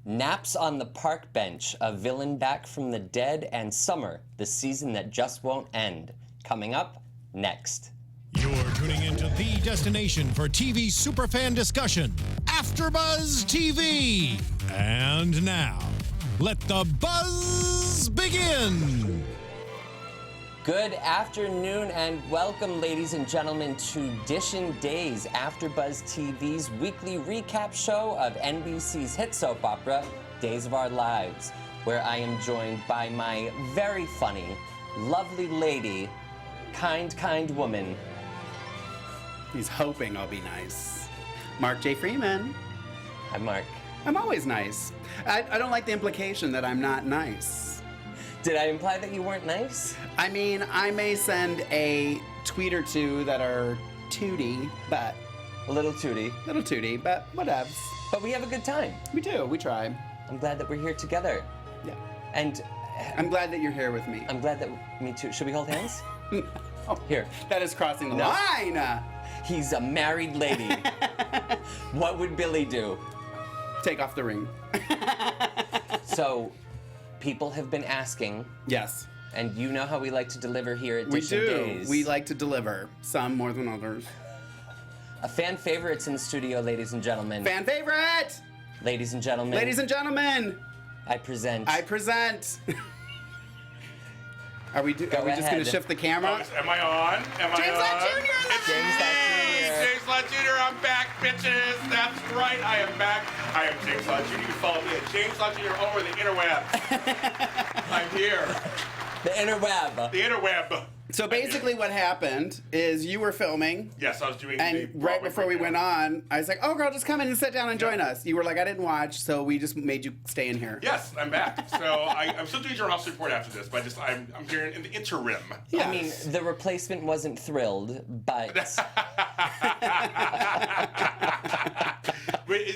Naps on the Park Bench, a villain back from the dead, and Summer, the season that just won't end. Coming up next. You're tuning into the destination for TV superfan discussion, AFTERBUZZ TV. And now, let the buzz begin. Good afternoon and welcome, ladies and gentlemen, to Dishin' Days, AFTERBUZZ TV's weekly recap show of NBC's hit soap opera, Days of Our Lives, where I am joined by my very funny, lovely lady, kind woman. He's hoping I'll be nice. Mark J Freeman. Hi, Mark. I'm always nice. I don't like the implication that I'm not nice. Did I imply that you weren't nice? I mean, I may send a tweet or two that are tooty, but... A little tooty. Little tooty, but whatevs. But we have a good time. We do, we try. I'm glad that we're here together. Yeah. And... I'm glad that you're here with me. I'm glad that... Me too. Should we hold hands? Oh, here. That is crossing the line! He's a married lady. What would Billy do? Take off the ring. So... People have been asking. Yes. And you know how we like to deliver here at We Dishin' do. Days. We like to deliver. Some more than others. A fan favorite's in the studio, ladies and gentlemen. Fan favorite! Ladies and gentlemen. Ladies and gentlemen! I present. Are we just going to shift the camera? Am I on? James Lott Jr. James Lott Jr. James Lott Jr. I'm back, bitches. That's right. I am back. I am James Lott Jr. You can follow me at James Lott Jr. over the interweb. I'm here. The interweb. The interweb. So basically what happened is you were filming. Yes, I was doing and right before we went on, I was like, oh girl, just come in and sit down and join us. You were like, I didn't watch, so we just made you stay in here. Yes, I'm back. So I'm still doing Journal House Report after this, but I'm here in the interim. Yes. I mean, the replacement wasn't thrilled, but...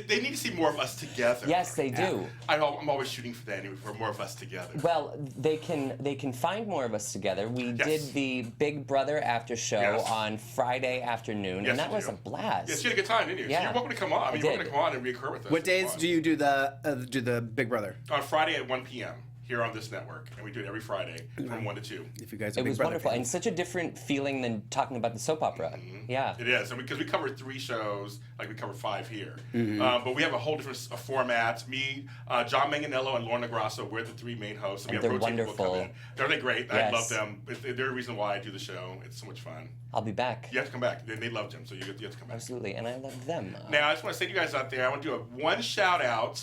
They need to see more of us together. Yes, they do. I'm always shooting for that anyway, for more of us together. Well, they can find more of us together. We did the Big Brother after show on Friday afternoon, and that was a blast. Yes, you had a good time, didn't you? Yeah. So you're welcome to come on. I mean, you're welcome to come on and reoccur with us. What days do you do the Big Brother? On Friday at 1 p.m. here on this network, and we do it every Friday from 1 to 2. If you guys are It Big was Brother wonderful, fans. and such a different feeling than talking about the soap opera. Mm-hmm. Yeah. It is, and because we covered 3 shows, like we covered 5 here. But we have a whole different format. Me, John Manganiello, and Lorna Grasso, we're the 3 main hosts. And we they're have rotating people wonderful. come in. They're great. Yes. I love them. They're the reason why I do the show. It's so much fun. I'll be back. You have to come back. They loved him, so you have to come back. Absolutely, and I love them. Now, I just want to say to you guys out there, I want to do one shout out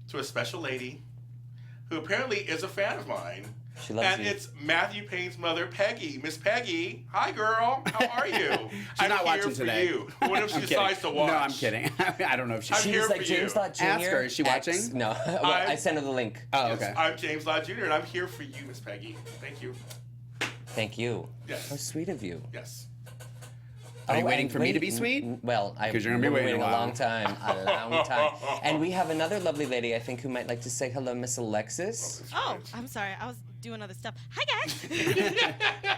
to a special lady who apparently is a fan of mine. She loves and you. it's Matthew Payne's mother, Peggy. Miss Peggy, hi girl, how are you? She's not watching today. You. What if she decides to watch? No, I'm kidding. I don't know if she's... I'm She here was like for James you. Lott Jr. Ask her, is she watching? No, well, I sent her the link. Oh, Yes, okay. I'm James Lott Jr. and I'm here for you, Miss Peggy. Thank you. Thank you. Yes. How sweet of you. Yes. Are you waiting and for me to be sweet? Well, I'm 'Cause you're gonna be waiting a a while. long time. A long time. And we have another lovely lady, I think, who might like to say hello, Miss Alexis. Oh, I'm sorry. I was doing other stuff. Hi, guys.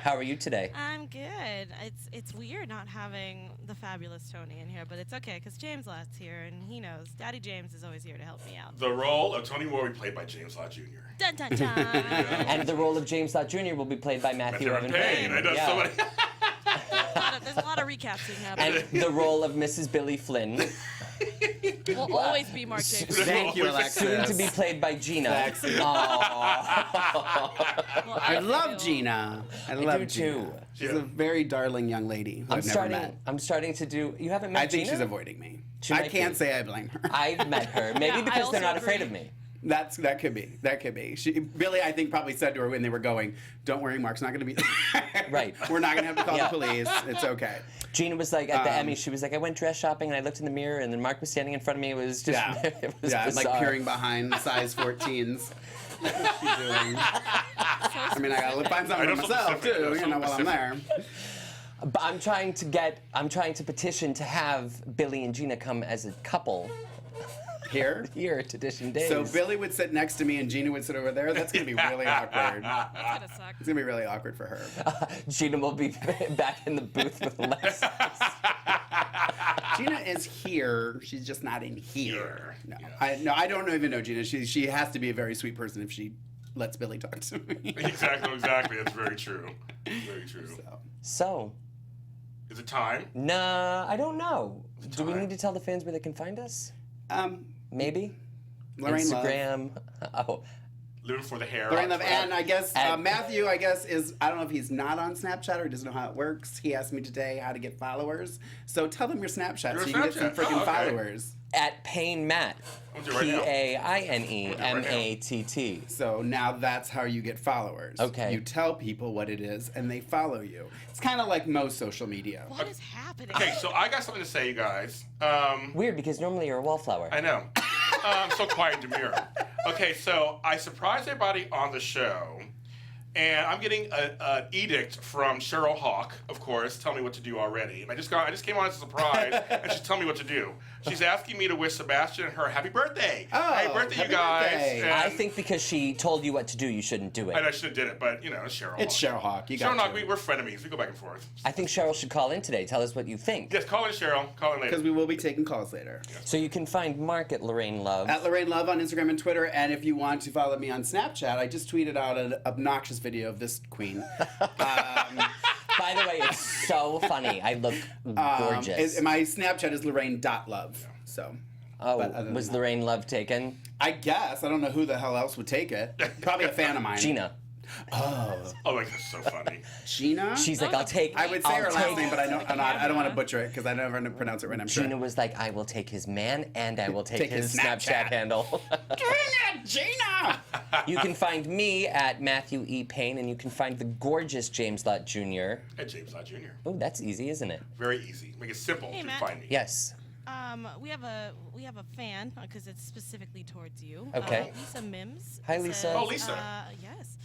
How are you today? I'm good. It's weird not having the fabulous Tony in here, but it's okay because James Lott's here and he knows. Daddy James is always here to help me out. The role of Tony Moore will be played by James Lott Jr. Dun dun dun. And the role of James Lott Jr. will be played by Matthew Evan Paine. I know somebody. There's a lot of recasting happening. And the role of Mrs. Billy Flynn, Will always be Mark J. Freeman. Thank you, Alexis. soon to be played by Gina. Alexis. Well, I love feel- Gina. I do love too. Gina. She's a very darling young lady who I've never met. I'm starting to do. You haven't met I think Gina? she's avoiding me. She I might can't be. say I blame her. I've met her. Maybe Yeah, I because they're also not afraid agree. of me. That could be. That could be. Billy, I think, probably said to her when they were going, "Don't worry, Mark's not going to be Right. We're not going to have to call Yeah. the police. It's okay." Gina was like, at the Emmy, she was like, I went dress shopping and I looked in the mirror and then Mark was standing in front of me. It was just, it was yeah, bizarre. like peering behind size 14s. What's she doing? I mean, I gotta find something for myself too, you know, while I'm there. But I'm trying to petition to have Billy and Gina come as a couple Here? here to Dishin' Days. So Billy would sit next to me and Gina would sit over there. That's gonna be really awkward. That's gonna suck. It's gonna be really awkward for her. Gina will be back in the booth with Alexis. Gina is here. She's just not in here. No, Yeah. I don't even know Gina. She has to be a very sweet person if she lets Billy talk to me. Exactly. That's very true. Very true. So, Is it time? nah, I don't know. Do we time? need to tell the fans where they can find us? Maybe? Lorraine Love. Instagram. Oh, Living for the hair. Lorraine Love, and I guess And- Matthew, I guess, is, I don't know if he's not on Snapchat or he doesn't know how it works. He asked me today how to get followers. So tell them your Snapchat Your so you can get some Snapchat. freaking Oh, okay. followers. at Paine Matt. I'll do it right now. P-A-I-N-E-M-A-T-T. So now that's how you get followers. Okay. You tell people what it is and they follow you. It's kind of like most social media. What is happening? Okay, so I got something to say, you guys. Weird, because normally you're a wallflower. I know. I'm so quiet and demure. Okay, so I surprised everybody on the show, and I'm getting an edict from Cheryl Hawk, of course, tell me what to do already. And I just came on as a surprise, and she's telling me what to do. She's asking me to wish Sebastian and her happy birthday. Oh, happy birthday, happy you guys. birthday. And I think because she told you what to do, you shouldn't do it. I should have did it, but you know, it's Cheryl. It's Hawk. Cheryl Hawk. You got Cheryl Hawk, to. we're frenemies. We go back and forth. I think Cheryl should call in today. Tell us what you think. Yes, call in Cheryl. Call in later. Because we will be taking calls later. So you can find Mark at Lorraine Love. At Lorraine Love on Instagram and Twitter, and if you want to follow me on Snapchat, I just tweeted out an obnoxious video of this queen. By the way, it's so funny. I look gorgeous. My Snapchat is Lorraine.love. So, Oh, but other than was that- Lorraine Love taken? I guess. I don't know who the hell else would take it. Probably a fan of mine. Gina. Oh, like that's so funny. Gina? She's like, I'll take. I would say I'll her last take- name, but I don't want to butcher it because I never pronounce it right. I'm Gina sure. was like, I will take his man and I will take, Take his his Snapchat Snapchat. handle. Gina! You can find me at Matthew E. Paine, and you can find the gorgeous James Lott Jr. And James Lott Jr. Oh, that's easy, isn't it? Very easy. Make it simple Hey, to Matt. find me. Yes. We have a fan because it's specifically towards you. Okay. Lisa Mims. Hi, Lisa. says, Oh, Lisa. Yes.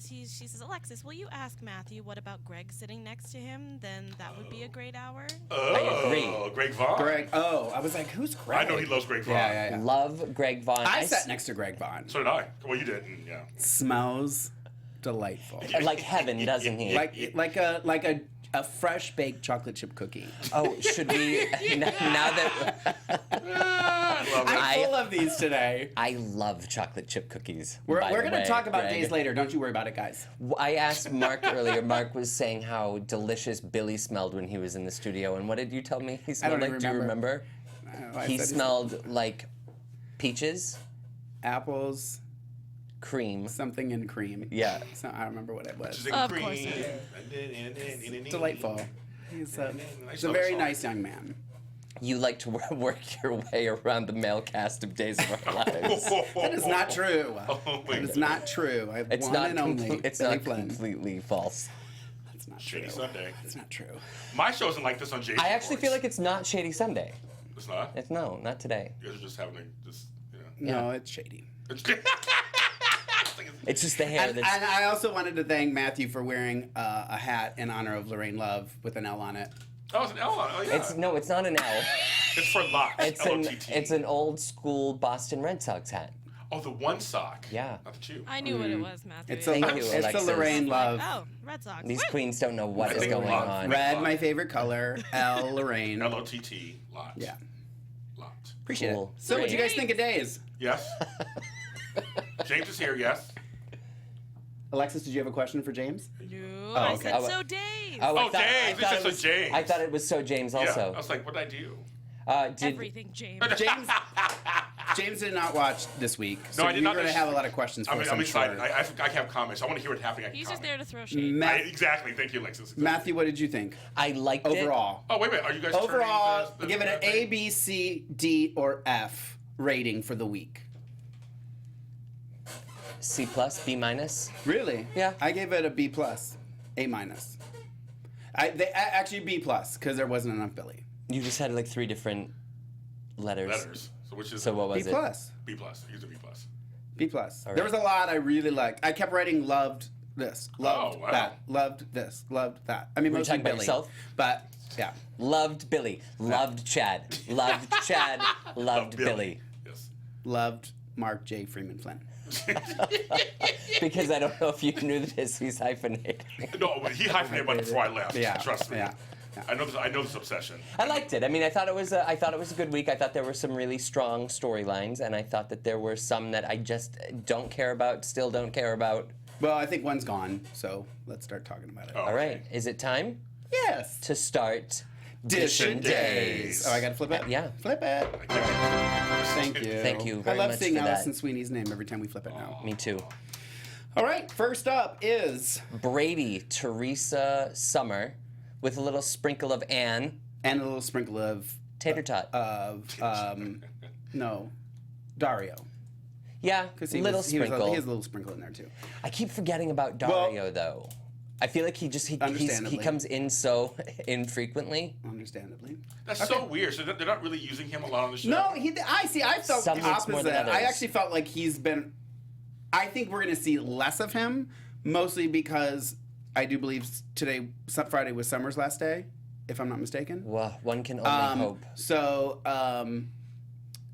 She says, Alexis, will you ask Matthew what about Greg sitting next to him? Then that would be a great hour. Oh, agree. Greg Vaughn. Greg. Oh, I was like, who's Greg? I know he loves Greg Vaughn. Yeah. Love Greg Vaughn. I sat next to Greg Vaughn. So did I. Well, you didn't. Yeah. Smells delightful. Like heaven, doesn't he? like a fresh baked chocolate chip cookie. Oh, should we now that I love it. I'm full of these today. I love chocolate chip cookies. We're by the going to way, talk about Greg. days later. Don't you worry about it, guys. I asked Mark earlier. Mark was saying how delicious Billy smelled when he was in the studio, and what did you tell me he smelled don't like? even Do you remember. remember? I He said smelled like peaches, apples, cream. something in cream. Yeah. So I don't remember what it was. Just in Of cream. course it Delightful. He's a Nice very song. nice young man. You like to work your way around the male cast of Days of Our Lives. That is not true. Oh my That is God. not true. I have It's one not. and only. It's Billy not Flynn. completely false. That's not Shady true. Sunday. That's not true. My show isn't like this on Jason. I actually feel like it's not Shady Sunday. It's not. It's no, not today. You guys are just having No, it's shady. It's just the hair And, that's. and I also wanted to thank Matthew for wearing a hat in honor of Lorraine Love with an L on it. Oh, it's an L on it. Oh, yeah. It's not an L. It's for lock. L-O-T-T. It's an old school Boston Red Sox hat. Oh, the one sock. Yeah. Not the two. I knew what it was, Matthew. It's Thank a, you, it's Alexis. the Lorraine Love. Oh, Red Sox. These Woo! queens don't know what I is think going love. on. Red, my favorite color. L, Lorraine. L-O-T-T. Lot. Yeah. Lot. Appreciate Cool. it. So, what do you guys Great. think of days? Yes. James is here. Yes. Alexis, did you have a question for James? No, Oh, I okay. said Oh, so days. Oh, Oh, James. This it is was, James. I thought it was so James Yeah. also. I was like, what did I do? Did, Everything, James. James did not watch this week, so No, I did not. you're going to have a lot of questions for us, I'm I'm excited. sure. I have comments. I want to hear what's happening. I can He's just comment. there to throw shade. Exactly. Thank you, Alexis. Matthew, what did you think? I liked it. Overall. Oh, wait. Are you guys Overall, turning the give it an A, B, C, D, or F rating for the week. C+, B-. Really? Yeah. I gave it a B+, A-. Actually, B+, because there wasn't enough Billy. You just had like 3 different letters. letters. So which is So what was B+. it? B plus. Use a B plus. B+. There was a lot I really liked. I kept writing loved this, loved Oh, wow. that, loved this, loved that. I mean, Were you mostly talking about Billy. yourself? But, yeah. Loved Billy. Loved Chad. Loved Chad. Loved Billy. Yes. Loved Mark J. Freeman Flynn. Because I don't know if you knew this, he's hyphenated. No, he hyphenated right before I left. Yeah. Trust me. Yeah. I know this obsession. I liked it. I mean, I thought it was a good week. I thought there were some really strong storylines, and I thought that there were some that I just don't care about, still don't care about. Well, I think one's gone, so let's start talking about it. Oh. All right, is it time Yes. to start Dishin' Days. Oh, I gotta flip it? Yeah. Flip it. Thank you. Thank you I very love much seeing for that. Allison Sweeney's name every time we flip it now. Me too. All right, first up is... Brady, Teresa, Summer, with a little sprinkle of Anne. And a little sprinkle of... Tater tot. No, Dario. Yeah, little sprinkle. He has a little sprinkle in there, too. I keep forgetting about Dario, though. I feel like he comes in so infrequently. Understandably. That's so weird. So they're not really using him a lot on the show? No, I felt Some the weeks more than opposite. others. I actually felt like he's been... I think we're going to see less of him, mostly because I do believe Friday was Summer's last day, if I'm not mistaken. Well, one can only hope. So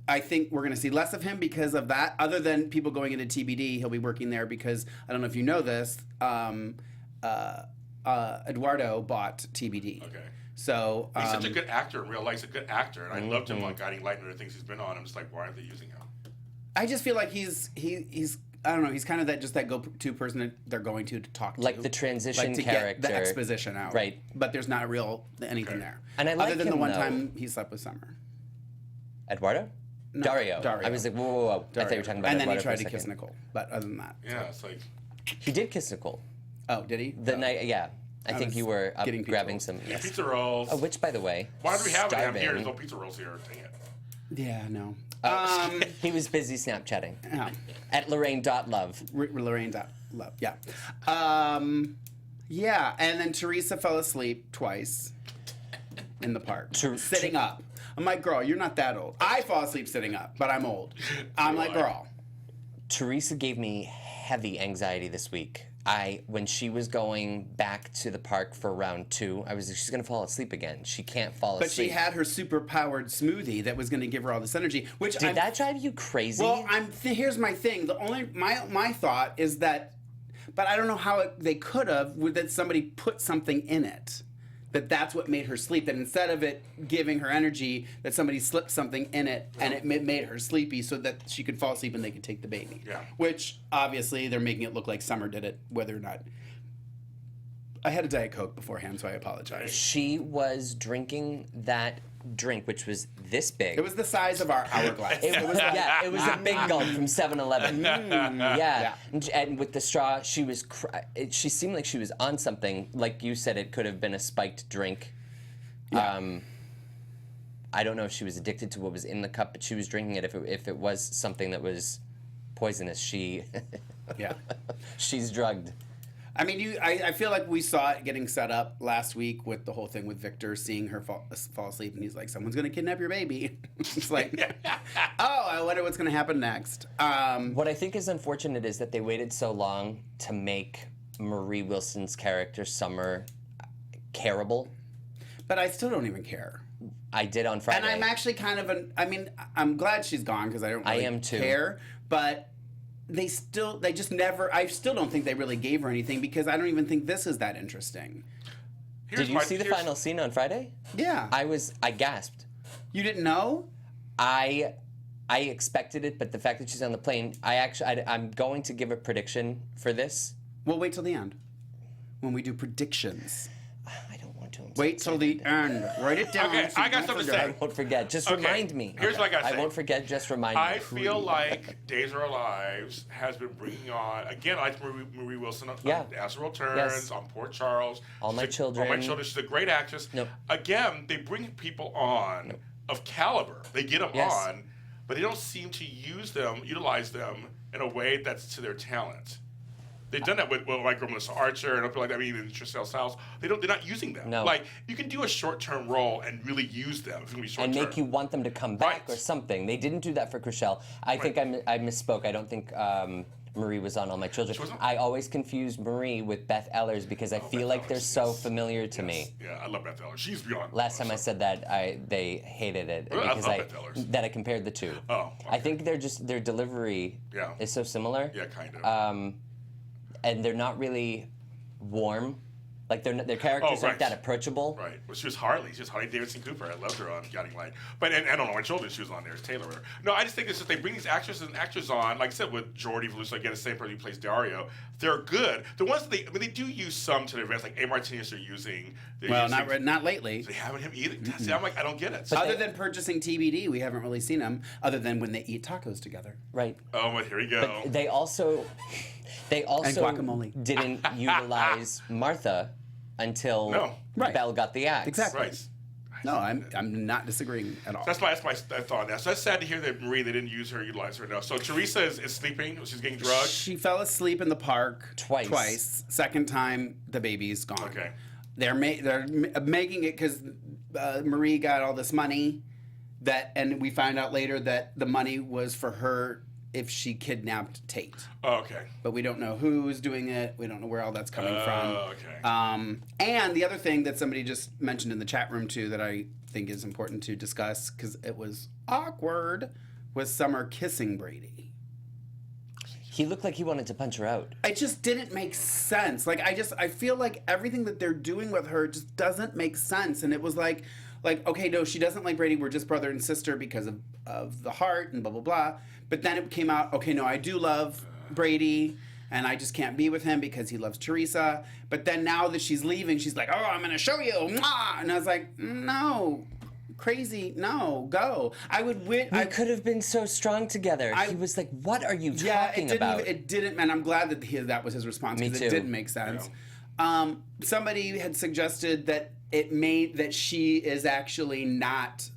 I think we're going to see less of him because of that. Other than people going into TBD, he'll be working there because, I don't know if you know this, Eduardo bought TBD. Okay. So He's such a good actor in real life. He's a good actor, and I loved him on Guiding Light and other things he's been on. I'm just like, why aren't they using him? I just feel like he's I don't know. He's kind of that go-to person that they're going to talk to, Like the transition to character. get the exposition out, Right. But there's not anything there. And I like other than the him, one though. time he slept with Summer. Eduardo? No, Dario. Dario. I was like, whoa. I thought you were talking about and then Eduardo he tried for to a kiss second. Nicole, but other than that, Yeah, it's like... He did kiss Nicole. oh, did he? The night, yeah. I think was you were up getting pizza grabbing rolls. some. Yes. Pizza rolls. Oh, which, by the way, Why do we have it down here? starving. There's no pizza rolls here. Dang it. Yeah, no. He was busy Snapchatting Yeah. at Lorraine.love. Lorraine's out. Love, yeah. Yeah, and then Teresa fell asleep twice in the park, sitting up. I'm like, girl, you're not that old. I fall asleep sitting up, but I'm old. I'm like, girl. Teresa gave me heavy anxiety this week. When she was going back to the park for round 2, I was like, she's gonna fall asleep again. She can't fall But asleep. she had her super-powered smoothie that was going to give her all this energy. Which Did that drive you crazy? Well, here's my thing. My thought is that, but I don't know how they could have, that somebody put something in it. That's what made her sleep. That instead of it giving her energy, that somebody slipped something in it and it made her sleepy so that she could fall asleep and they could take the baby. Yeah. Which, obviously, they're making it look like Summer did it, whether or not. I had a Diet Coke beforehand, so I apologize. She was drinking that drink, which was this big. It was the size of our hourglass. It was a big gulp from 7-Eleven. Yeah. And with the straw, she seemed like she was on something. Like you said, it could have been a spiked drink. Yeah. I don't know if she was addicted to what was in the cup, but she was drinking it. If it was something that was poisonous, Yeah. she's drugged. I mean, I feel like we saw it getting set up last week with the whole thing with Victor seeing her fall asleep, and he's like, someone's going to kidnap your baby. It's like, oh, I wonder what's going to happen next. What I think is unfortunate is that they waited so long to make Marie Wilson's character, Summer, careable. But I still don't even care. I did on Friday. And I'm actually kind of I'm glad she's gone because I don't really I am too. care. But I still don't think they really gave her anything because I don't even think this is that interesting. Did you see the final scene on Friday? Yeah. I gasped. You didn't know? I expected it, but the fact that she's on the plane, I'm going to give a prediction for this. We'll wait till the end when we do predictions. I don't want to. Wait till the end. Write it down. Okay, so I got you don't something to forget. say. I won't forget. Just Okay, remind me. here's what I gotta say. I won't forget. Just remind me. I feel like Days of Our Lives has been bringing on, again, I like Marie Wilson on As the World Turns, Yes. on Port Charles. All My Children. All My Children. She's a great actress. Nope. Again, they bring people on of caliber. They get them Yes. on, but they don't seem to utilize them in a way that's to their talent. They've done that with like Melissa Archer and people like that. I mean, even Tricelle Stiles. They're not using them. No. Like you can do a short-term role and really use them. If it's gonna be short-term. And make you want them to come back Right. or something. They didn't do that for Chriselle. I think I misspoke. I don't think Marie was on All My Children. She wasn't? I always confuse Marie with Beth Ehlers because I feel Beth like they're Ehlers, so yes. familiar to me. Yeah, I love Beth Ehlers. She's beyond. Last time I said that, they hated it Really? I because love Beth Ehlers. that I compared the two. Oh, I okay. think their delivery is so similar. Yeah, kind of. And they're not really warm. Like their characters right. aren't that approachable. Right. Well, she was Harley. She was Harley Davidson Cooper. I loved her on Guiding Light. But and I don't know what children she was on there. It's Taylor. No, I just think it's just they bring these actresses and actors on. Like I said, with Jordy Veloso, again, the same person who plays Dario. They're good. The ones that they do use some to their advantage. Like A. Martinez are using. Well, not lately. They haven't him either. See, I'm like, I don't get it. Other than purchasing TBD, we haven't really seen them. Other than when they eat tacos together. Right. Oh, well, here we go. But they also guacamole. didn't utilize Martha until Right. Belle got the axe. Exactly. Right. No, I'm not disagreeing at all. That's my thought on that. So that's sad to hear that Marie, they didn't utilize her enough. So Teresa is sleeping. She's getting drugged. She fell asleep in the park Twice. Second time, the baby's gone. Okay. They're making it because Marie got all this money and we find out later that the money was for her if she kidnapped Tate. Oh, okay. But we don't know who's doing it. We don't know where all that's coming from. Okay. And the other thing that somebody just mentioned in the chat room too that I think is important to discuss because it was awkward was Summer kissing Brady. He looked like he wanted to punch her out. It just didn't make sense. Like I feel like everything that they're doing with her just doesn't make sense. And it was like okay, no, she doesn't like Brady. We're just brother and sister because of the heart and blah blah blah. But then it came out, okay, no, I do love Brady, and I just can't be with him because he loves Teresa. But then now that she's leaving, she's like, oh, I'm going to show you. Mwah! And I was like, no, crazy, no, go. We could have been so strong together. He was like, what are you talking about? It didn't, and I'm glad that that was his response because it didn't make sense. Yeah. Somebody had suggested that that she is actually not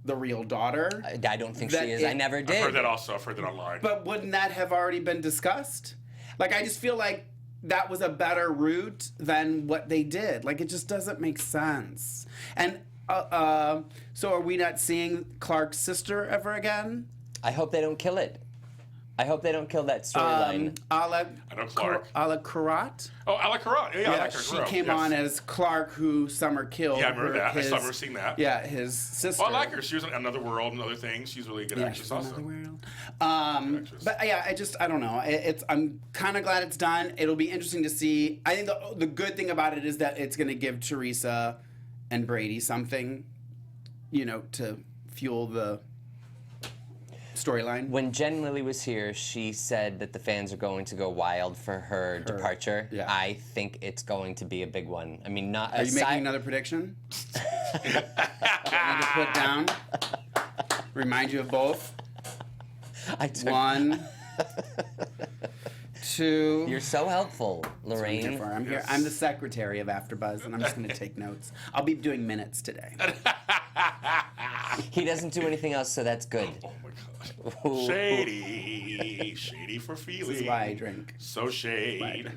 the real daughter. I don't think she is. I never did. I've heard that also. I've heard that online. But wouldn't that have already been discussed? Like, I just feel like that was a better route than what they did. Like, it just doesn't make sense. And so are we not seeing Clark's sister ever again? I hope they don't kill it. I hope they don't kill that storyline. I know Clark. Ala Karat? Oh, Ala Karat. Yeah, I like her. She came on as Clark, who Summer killed. Yeah, I remember that. I remember seeing that. Yeah, his sister. Well, I like her. She was in Another World and other things. She's really a good actress also. But yeah, I don't know. I'm kind of glad it's done. It'll be interesting to see. I think the good thing about it is that it's going to give Teresa and Brady something, to fuel the storyline. When Jen Lilly was here, she said that the fans are going to go wild for her departure. Yeah. I think it's going to be a big one. I mean, not. Are you making another prediction? Want me to put down? Remind you of both. One, two. You're so helpful, Lorraine. I'm here. I'm the secretary of AfterBuzz, and I'm just going to take notes. I'll be doing minutes today. He doesn't do anything else, so that's good. Oh my God. Shady for feeling. This is why I drink. So shade.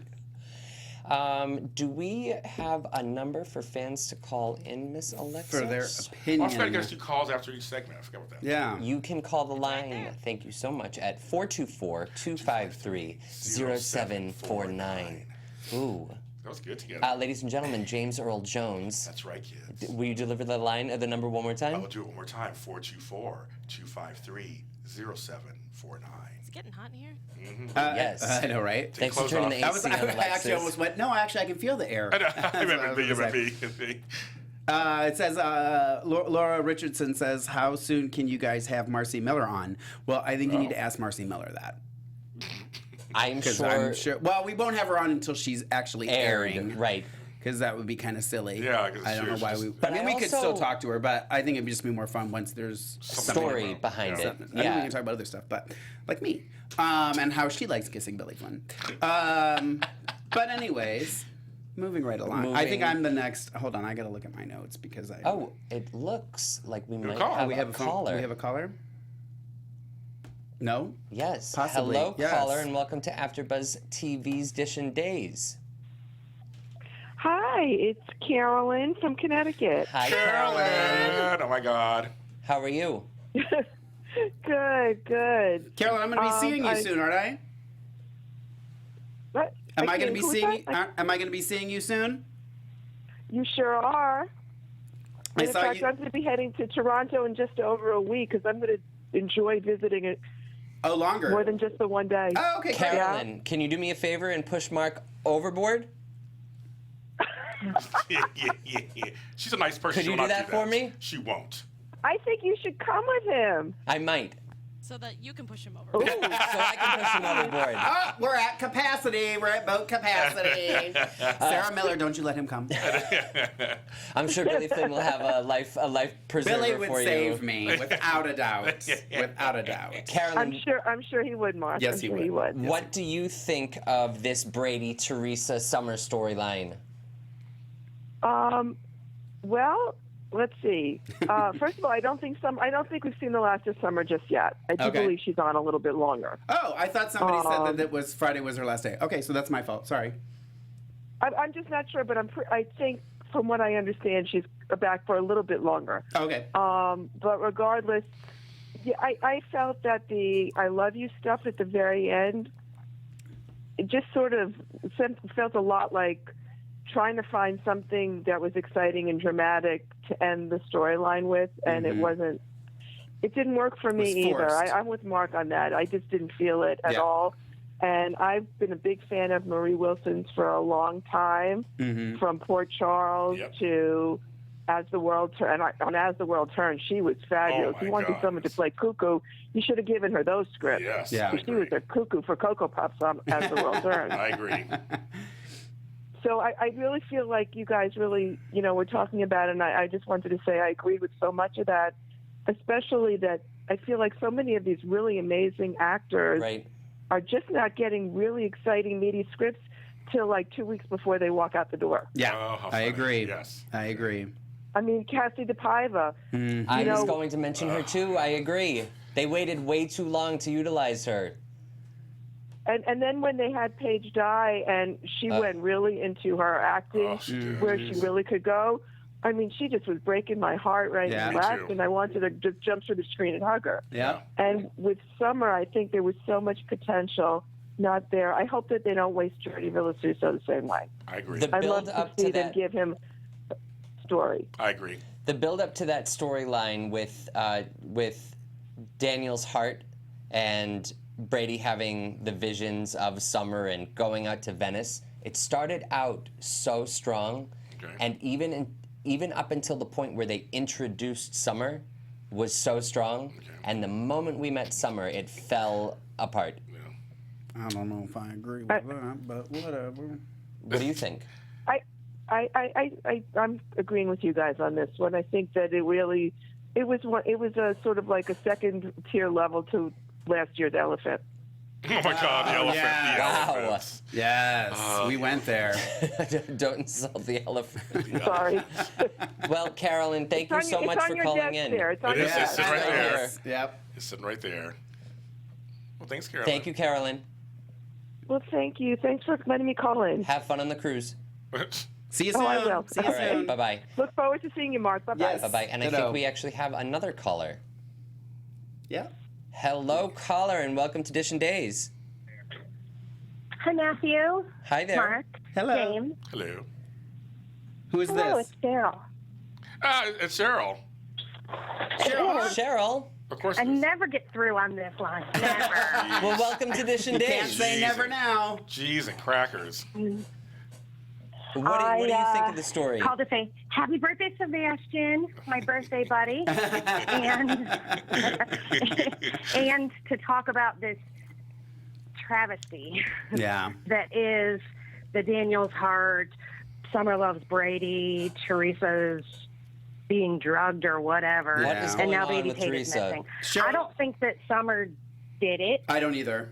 Do we have a number for fans to call in, Miss Alexis? For their opinion. I forgot to get us 2 calls after each segment. I forgot about that. Yeah. You can call the line, thank you so much, at 424-253-0749. Ooh. That was good together. Ladies and gentlemen, James Earl Jones. That's right, kids. Will you deliver the number one more time? I will do it one more time. 424-253-0749. It's getting hot in here. Yes. I know, right? Thanks for turning the AC on, Alexis. I actually almost went, no, I can feel the air. I remember me. It says, Laura Richardson says, how soon can you guys have Marcy Miller on? Well, I think you need to ask Marcy Miller that. I'm sure. Well, we won't have her on until she's actually airing. Right. Because that would be kind of silly. Yeah, I don't know why we. But we could still talk to her, but I think it'd just be more fun once there's story behind it. I think we can talk about other stuff, but like me, and how she likes kissing Billy Flynn. But anyways, moving right along. I think I'm the next. Hold on, I gotta look at my notes because I. Oh, it looks like we might have a caller. Do we have a caller? No? Yes. Possibly. Hello, yes. caller, and welcome to AfterBuzz TV's Dishin' Days. Hi, it's Carolyn from Connecticut. Hi, Carolyn! Oh, my God. How are you? Good. Carolyn, I'm going to be seeing you soon, aren't I? What? Am I going to be seeing? Am I going to be seeing you soon? You sure are. I in saw fact, you. I'm going to be heading to Toronto in just over a week because I'm going to enjoy visiting it. Oh, longer. More than just the one day. Oh, okay. Carolyn, can you do me a favor and push Mark overboard? Yeah. She's a nice person. Could She you will do not that for me? She won't. I think you should come with him. I might. So that you can push him over. So I can push him overboard. Oh, we're at capacity. We're at boat capacity. Sarah Miller, don't you let him come. I'm sure Billy Flynn will have a life preserver Billy would for save you. me, without a doubt. Without a doubt. Carolyn, I'm sure he would, Mark. Yes, I'm he sure would. He would. what do you think of this Brady Teresa Summer storyline? Well, let's see. First of all, I don't think we've seen the last of Summer just yet. I do Okay. believe she's on a little bit longer. Oh, I thought somebody said that Friday was her last day. Okay, so that's my fault. Sorry. I'm just not sure, but I think from what I understand, she's back for a little bit longer. Okay. But regardless, yeah, I felt that the "I love you" stuff at the very end, it just sort of felt a lot like trying to find something that was exciting and dramatic to end the storyline with, and it didn't work for me either. I'm with Mark on that. I just didn't feel it at all. And I've been a big fan of Marie Wilson's for a long time, from Port Charles to As the World Turns. And on As the World Turns, she was fabulous. Oh, you my wanted God, someone to play cuckoo, you should have given her those scripts. Yes, Yeah. I She was agree. a cuckoo for Cocoa Puffs on As the World Turns. I agree. So I really feel like you guys really, were talking about it, and I just wanted to say I agree with so much of that, especially that I feel like so many of these really amazing actors Right. are just not getting really exciting, meaty scripts till like 2 weeks before they walk out the door. Yeah, Oh, how I funny. agree. Yes. I agree. I mean, Cassie DePaiva. I was know- going to mention her too. I agree. They waited way too long to utilize her. And then when they had Paige die and she went really into her acting, Oh, she did. where she really could go, I mean, she just was breaking my heart right Yeah. and Me left, too. and I wanted to just jump through the screen and hug her. Yeah. And with Summer, I think there was so much potential not there. I hope that they don't waste Jordi Villasuso the same way. I agree. The I'd love build to up see to them that. give him a story. I agree. The build up to that storyline with Daniel's heart and Brady having the visions of Summer and going out to Venice, it started out so strong, Okay. and even up until the point where they introduced Summer was so strong, and the moment we met Summer, it fell apart. I don't know if I agree with that, but whatever. What do you think? I'm agreeing with you guys on this one. I think that it was a sort of like a second tier level to last year's Elephant. Oh my God, the elephant. yeah. The Wow. elephants. Yes, we went there. Don't insult the elephant. Sorry. Well, Carolyn, thank you so much for calling in. There. It's on It your is. desk. It's sitting right Right there. here. Yep. It's sitting right there. Well, thanks, Carol. Thank you, Carolyn. Well, thank you. Thanks for letting me call in. Have fun on the cruise. See you soon. Oh, I will. See you All right, soon. bye-bye. Look forward to seeing you, Mark. Bye-bye. Yes. Bye-bye. And I Ditto. think we actually have another caller. Yeah. Hello, caller, and welcome to Dish and Days. Hi, Matthew. Hi there. Mark. Hello. James. Hello. Who is Hello, this? it's Daryl. It's Cheryl. Cheryl. Of course. I it is. never get through on this line. Never. Well, welcome to Dish and Can't Days. say never now. Cheese and crackers. What do you think of the story? Called to say happy birthday, Sebastian, my birthday buddy, and to talk about this travesty Yeah. that is the Daniel's heart. Summer loves Brady. Teresa's being drugged or whatever, What is and going now on Baby with Tate is Teresa? missing. Sure. I don't think that Summer did it. I don't either.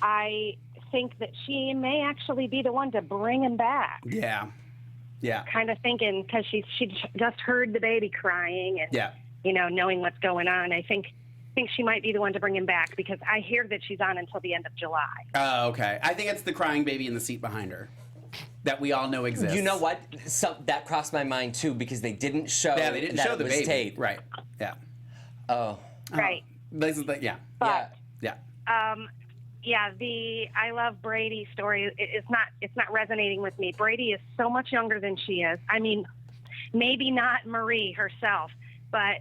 I think that she may actually be the one to bring him back. Yeah. Yeah. Kind of thinking because she just heard the baby crying and Yeah. Knowing what's going on. I think she might be the one to bring him back because I hear that she's on until the end of July. Oh, okay. I think it's the crying baby in the seat behind her that we all know exists. You know what? That crossed my mind too because they didn't show. Yeah, they didn't that show it the was baby. Tate. Right. Yeah. Oh. Right. This is the, yeah. But Yeah. yeah, the I love Brady story. It's not resonating with me. Brady is so much younger than she is. I mean, maybe not Marie herself, but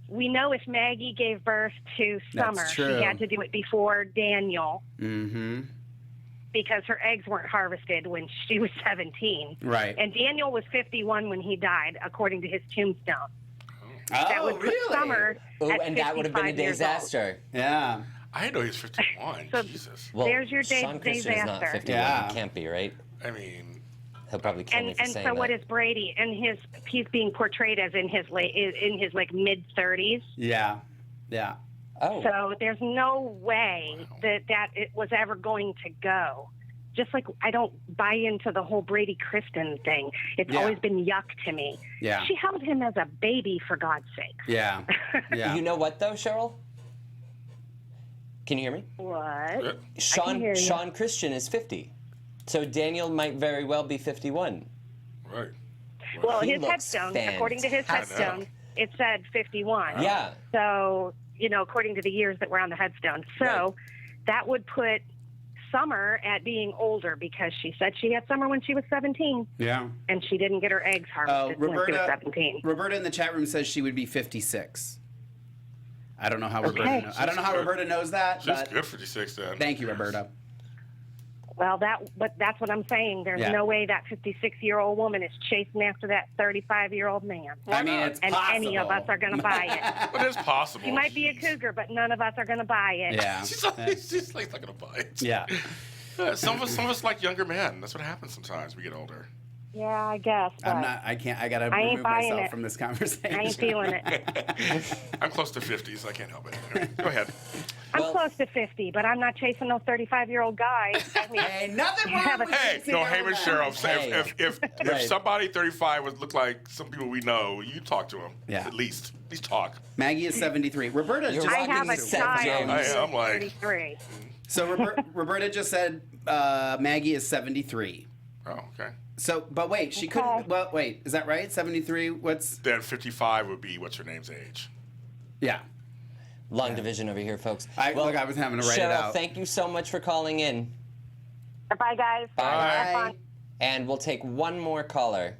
we know if Maggie gave birth to That's Summer, true. she had to do it before Daniel. Mm-hmm. because her eggs weren't harvested when she was 17. Right. And Daniel was 51 when he died, according to his tombstone. That Oh, would put really? Summer Ooh, at and that would have been a 55 years old. disaster. Yeah. I didn't know he was 51. So- Jesus. Well, There's your Sean Christian is not disaster. 51. Yeah. He can't be, right? I mean, He'll probably kill me for And saying so that. what is Brady? And he's being portrayed as in his like mid 30s. Yeah. Yeah. Oh. So there's no way that it was ever going to go. Just like I don't buy into the whole Brady Kristen thing. It's Yeah. always been yuck to me. Yeah. She held him as a baby, for God's sake. Yeah. Yeah. You know what, though, Cheryl? Can you hear me? What? Sean hear you. Sean Christian is 50. So Daniel might very well be 51. right. Well, He his looks headstone, according to his fantastic. headstone, it said 51. Yeah. So, according to the years that were on the headstone. So that would put Summer at being older because she said she had Summer when she was 17 Yeah. and she didn't get her eggs harvested when she was 17. Roberta in the chat room says she would be 56. I don't know how Roberta Okay. knows. I don't know how Roberta knows that, She's but good for 56 then. thank you, Roberta. Well, but that's what I'm saying. There's Yeah. no way that 56-year-old woman is chasing after that 35-year-old man. I mean, it's and possible. any of us are going to buy it. But it's possible. She might be a Jeez. cougar, but none of us are going to buy it. Yeah. She's like not gonna buy it. Yeah. Some of us like younger men. That's what happens sometimes. We get older. Yeah, I guess. But I gotta I ain't remove buying myself it. from this conversation. I ain't feeling it. I'm close to 50, so I can't help it. Anyway, go ahead. I'm Well- close to 50, but I'm not chasing no 35-year-old guy. I mean, Hey, nothing Yeah, wrong but- with Hey, no, Heyman Sheriff. Hey. If Right. somebody 35 would look like some people we know, you talk to them. Yeah. At least talk. Maggie is 73. Roberta You're just I have a Seth child James. who's I'm like- 33. so Roberta just said Maggie is 73. Oh, okay. So, but wait, she Okay. couldn't. Well, wait, is that right? 73. What's? Then 55 would be what's her name's age. Yeah. Long division over here, folks. Look, I was having to write it Cheryl, out. thank you so much for calling in. Bye, guys. Bye. Have fun. And we'll take one more caller.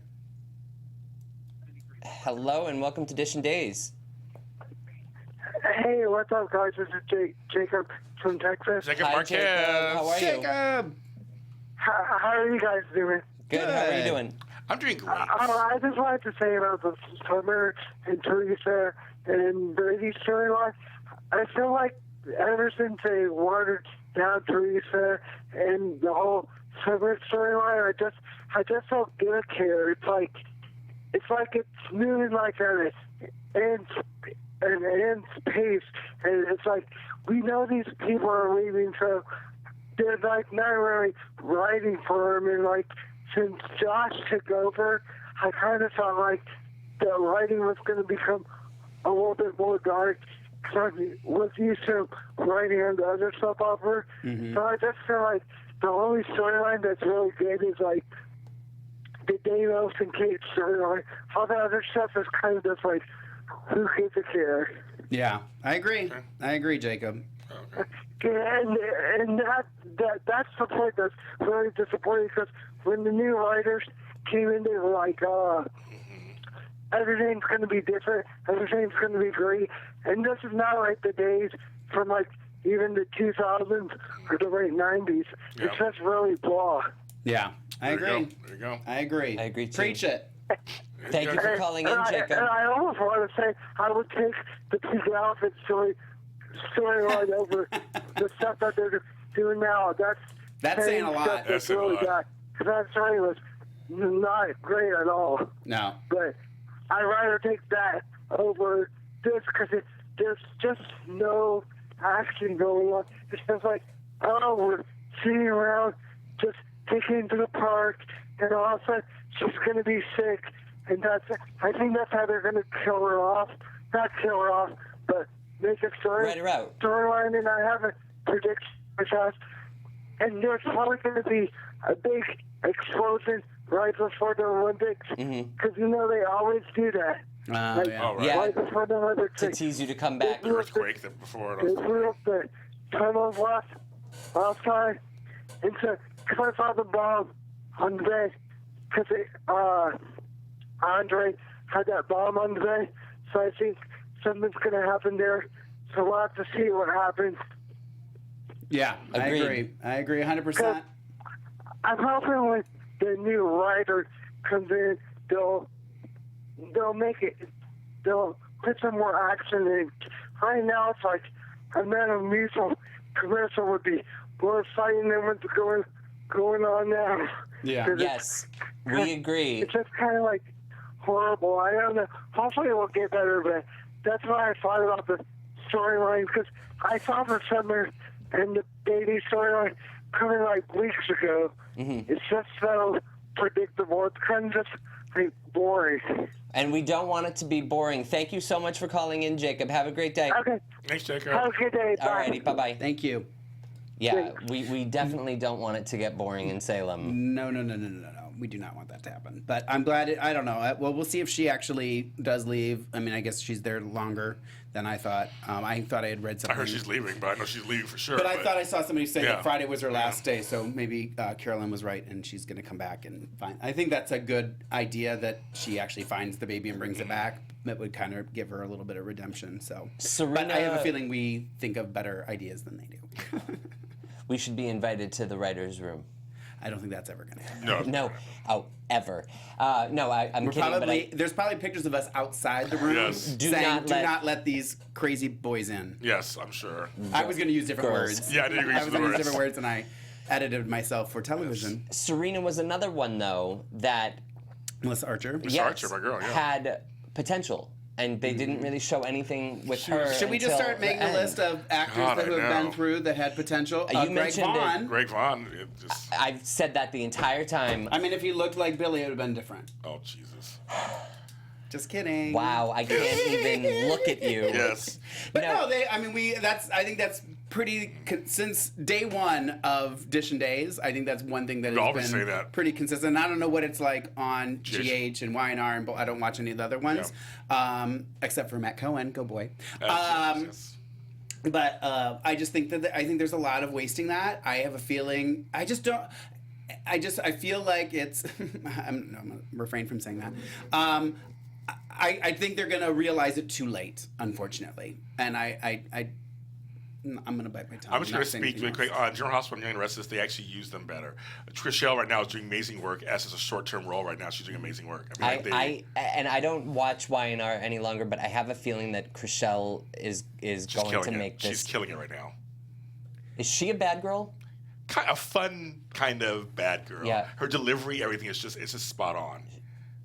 Hello and welcome to Dish and Days. Hey, what's up, guys? This is Jacob from Texas. Jacob Hi, Marquez. Jacob. How are you? Jacob. How are you guys doing? Good. How are you Good. doing? I'm doing great. I just wanted to say about the Summer and Teresa and Brady's storyline. I feel like ever since they watered down Teresa and the whole Summer storyline, I just don't care. It's like it's moving like at an end's pace, and it's like we know these people are leaving, so they're like not really writing for them, and like since Josh took over, I kind of felt like the writing was going to become a little bit more dark because I was used to writing on the other soap opera. So I just feel like the only storyline that's really good is like the Danos and Kate storyline. All the other stuff is kind of just like, who gives a care? Yeah, I agree. I agree, Jacob. And that's the point that's really disappointing because when the new writers came in, they were like, everything's going to be different, everything's going to be great, and this is not like the days from like even the 2000s or the late 90s. Yeah. It's just really blah. Yeah, I There you agree. go. There you go. I agree. I agree, too. Preach it. Thank you for calling in, Jacob. And I almost want to say I would take the pink outfit storyline over the stuff that they're doing now. That's saying a lot. Stuff That's saying a really lot. bad. Because that story was not great at all. No. But I'd rather take that over this because there's just no action going on. It's just like, oh, we're sitting around just taking to the park, and all of a sudden she's going to be sick, and I think that's how they're going to kill her off. Not kill her off, but make a Write her out. storyline, and I have a prediction for and there's probably going to be a big explosion right before the Olympics, because they always do that. Yeah. Oh, right. Yeah. Right before the Olympics. To tease you to come back. The earthquake that before They it. blew up the tunnels last time, and so because I saw the bomb on the bay, because Andre had that bomb on the bay, so I think something's going to happen there. So we'll have to see what happens. Yeah, Agreed. I agree 100%. I'm hoping when the new writer comes in, they'll make it, they'll put some more action in. Right now, it's like a Metamucil commercial would be more exciting than what's going on now. Yeah. Yes, we agree. It's just kind of like horrible. I don't know. Hopefully it will get better, but that's why I thought about the storyline, because I saw the Summer and the Baby storyline coming like weeks ago. Mm-hmm. It's just so predictable. It's kind of just like boring. And we don't want it to be boring. Thank you so much for calling in, Jacob. Have a great day. Okay. Thanks, Jacob. Have a good day. Bye. Alrighty, bye-bye. Thank you. Yeah, we definitely don't want it to get boring in Salem. No. We do not want that to happen. But I'm glad I don't know. Well, we'll see if she actually does leave. I mean, I guess she's there longer than I thought. I thought I had read I something. heard she's leaving, but I know she's leaving for sure. But I thought I saw somebody say Yeah. that Friday was her last day, so maybe Carolyn was right, and she's going to come back and find. I think that's a good idea that she actually finds the baby and brings it back. That would kind of give her a little bit of redemption. So, but I have a feeling we think of better ideas than they do. We should be invited to the writer's room. I don't think that's ever going to happen. No. No, oh, ever. No, I'm We're kidding. probably, there's probably pictures of us outside the room Yes. saying, do not let these crazy boys in. Yes, I'm sure. I was going to use different Girls. words. Yeah, I did agree I with was the going to use words. different words, and I edited myself for television. Serena was another one, though, that Melissa Archer. yes, Archer, my girl, yeah. had potential. And they didn't really show anything with her. Should we just until start making the a end. list of actors God, who I have been know. through that had potential? You Greg mentioned it. Vaughn. Greg Vaughn, it just, I've said that the entire time. I mean, if he looked like Billy, it would have been different. oh, Jesus. Just kidding. Wow, I can't even look at you. Yes. But No. I think that's pretty, since day one of Dish and Days, I think that's one thing that We has always been say that. pretty consistent. I don't know what it's like on GH. GH and YNR, and I don't watch any of the other ones, except for Matt Cohen, go boy. Yes. But I just think that I think there's a lot of wasting that. I have a feeling I feel like it's I'm gonna refrain from saying that. I think they're gonna realize it too late, unfortunately, and I'm gonna bite my tongue. I'm just going not to say speak anything really quick. else. General Hospital and Young and Restless, they actually use them better. Trishelle right now is doing amazing work. As is a short-term role right now. She's doing amazing work. I don't watch YNR any longer, but I have a feeling that Chriselle is going to make this. She's killing it right now. Is she a bad girl? A fun kind of bad girl. Yeah. Her delivery, everything is just spot on.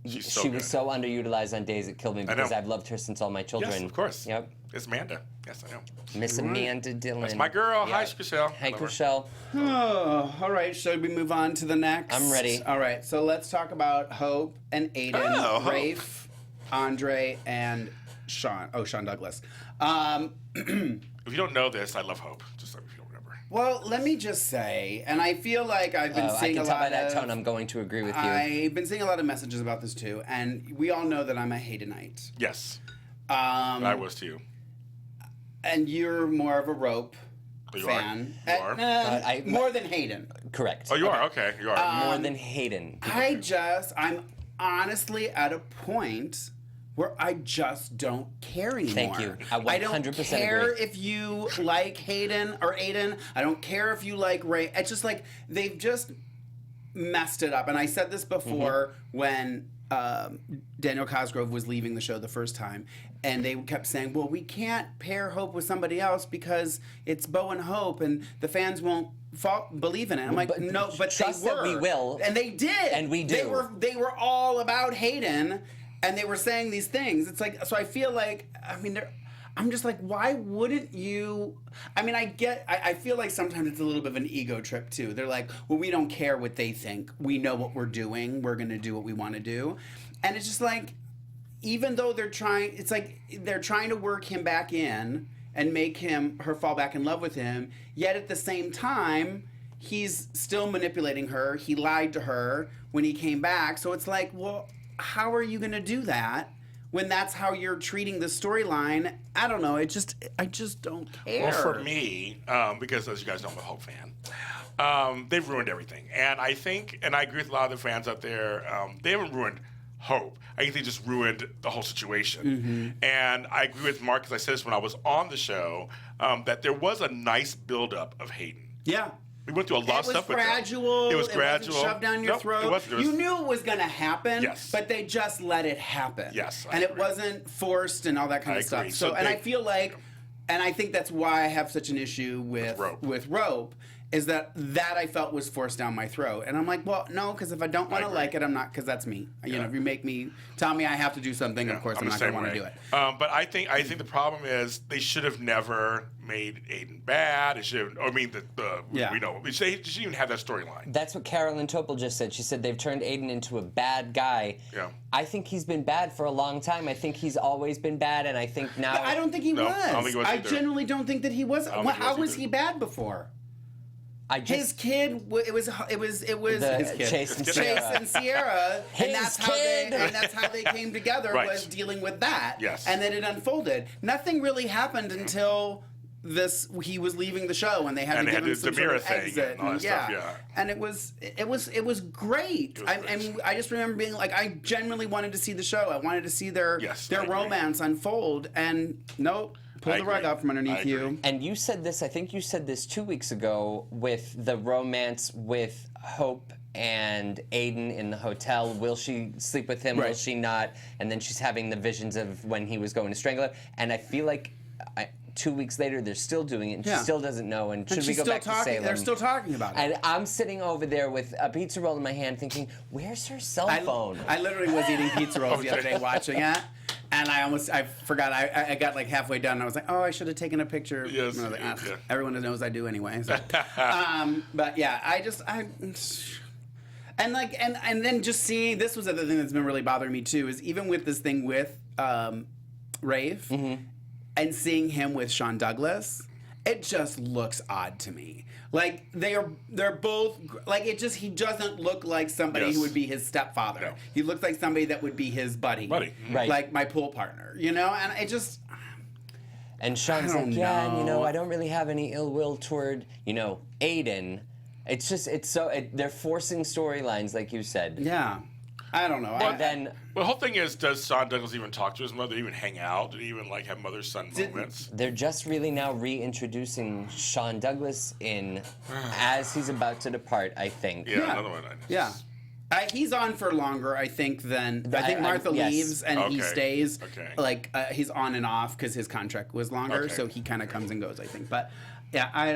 She's so She good. was so underutilized on Days It Killed Me because know. I've loved her since all my children. Yes, of course. Yep. It's Amanda. Yes, I know. Miss Amanda Dillon. That's my girl. Yeah. Hi, Chriselle. Hi, Love her. Chriselle. Oh, all right. Should we move on to the next? I'm ready. All right. So let's talk about Hope and Aiden, Oh, Hope. Rafe, Andre, and Sean. Oh, Sean Douglas. If you don't know this, I love Hope. Just so if you don't remember. Well, let me just say, and I feel like I've been I seeing can a tell lot by that of. tone I'm going to agree with you. I've been seeing a lot of messages about this too, and we all know that I'm a Haydenite. Yes. Um, I was too. and you're more of a Rope You fan. are? You are? More than Hayden. Correct. Oh, you are? Okay. You are. More than Hayden. I'm honestly at a point where I just don't care anymore. Thank you. I don't 100% care agree. if you like Hayden or Aiden. I don't care if you like Ray. It's just like they've just messed it up. And I said this before when Daniel Cosgrove was leaving the show the first time, and they kept saying, well, we can't pair Hope with somebody else because it's Bo and Hope, and the fans won't believe in it. I'm like, But no, but trust they that were. we will. And they did. And we do. They were all about Hayden, and they were saying these things. It's like, so I feel like, I mean, I'm just like, why wouldn't you? I mean, I feel like sometimes it's a little bit of an ego trip too. They're like, well, we don't care what they think. We know what we're doing. We're going to do what we want to do. And it's just like, even though they're trying, it's like they're trying to work him back in and make her fall back in love with him. Yet at the same time, he's still manipulating her. He lied to her when he came back. So it's like, well, how are you going to do that when that's how you're treating the storyline? I don't know. I just don't care. Well, for me, because as you guys know, I'm a Hope fan, they've ruined everything. And I think, and I agree with a lot of the fans out there, they haven't ruined Hope. I think they just ruined the whole situation. And I agree with Mark, because I said this when I was on the show, that there was a nice buildup of Hayden. Yeah. We went through a lot of stuff with that. Gradual. It was gradual. Wasn't shoved down your Nope, throat. it wasn't. It was- You knew it was going to happen, Yes. but they just let it happen. Yes, I and agree. it wasn't forced and all that kind I of stuff. agree. So, So and they- I feel like, and I think that's why I have such an issue with rope, is that I felt was forced down my throat. And I'm like, well, no, because if I don't want to like it, I'm not, because that's me. You know, if you make me, tell me I have to do something, of course I'm not going to want to do it. But I think the problem is they should have never made Aiden bad. It should have, I mean, we know. They shouldn't even have that storyline. That's what Carolyn Topol just said. She said they've turned Aiden into a bad guy. Yeah. I think he's been bad for a long time. I think he's always been bad, and I think now... But I don't think he was. I don't think he was I either. genuinely don't think that he was. How was he bad before? His kid, it was his kid. Chase and Chase Sierra. and Sierra, and His that's how they came together, Right. was dealing with that. Yes. And then it unfolded. Nothing really happened until he was leaving the show, and they had And to they give had him the some sort mirror of thing exit. and all that stuff, yeah. And it was great. I mean, I just remember being like, I genuinely wanted to see the show. I wanted to see their romance unfold, and nope. Pull the rug out from underneath you. And you said this, I think you said this 2 weeks ago, with the romance with Hope and Aiden in the hotel. Will she sleep with him? Right. Will she not? And then she's having the visions of when he was going to strangle her. And I feel like 2 weeks later, they're still doing it, and she still doesn't know. And should we go back to Salem? They're still talking about it. And I'm sitting over there with a pizza roll in my hand thinking, where's her cell phone? I literally was eating pizza rolls the other day watching it, and I forgot. I got like halfway done, and I was like, oh, I should have taken a picture. Yes, And I was like, yeah. everyone knows I do anyway. So. But yeah, and then just seeing, this was the other thing that's been really bothering me too, is even with this thing with Rafe, and seeing him with Sean Douglas, it just looks odd to me. Like they're both like he doesn't look like somebody who would be his stepfather. No. He looks like somebody that would be his buddy. Right. Like my pool partner, you know? And it just And Sean's I like, don't yeah, and, know. I don't really have any ill will toward, Aiden. It's just, they're forcing storylines, like you said. yeah. I don't know. And then, Well, the whole thing is, does Sean Douglas even talk to his mother? Even hang out? Did he even have mother-son moments? they're just really now reintroducing Sean Douglas in as he's about to depart, I think. Yeah, another one. Yeah. He's on for longer, I think, than... I think Martha yes. leaves and he Okay. stays. Okay. Like, he's on and off because his contract was longer, Okay. so he kind of comes and goes, I think. But, yeah, I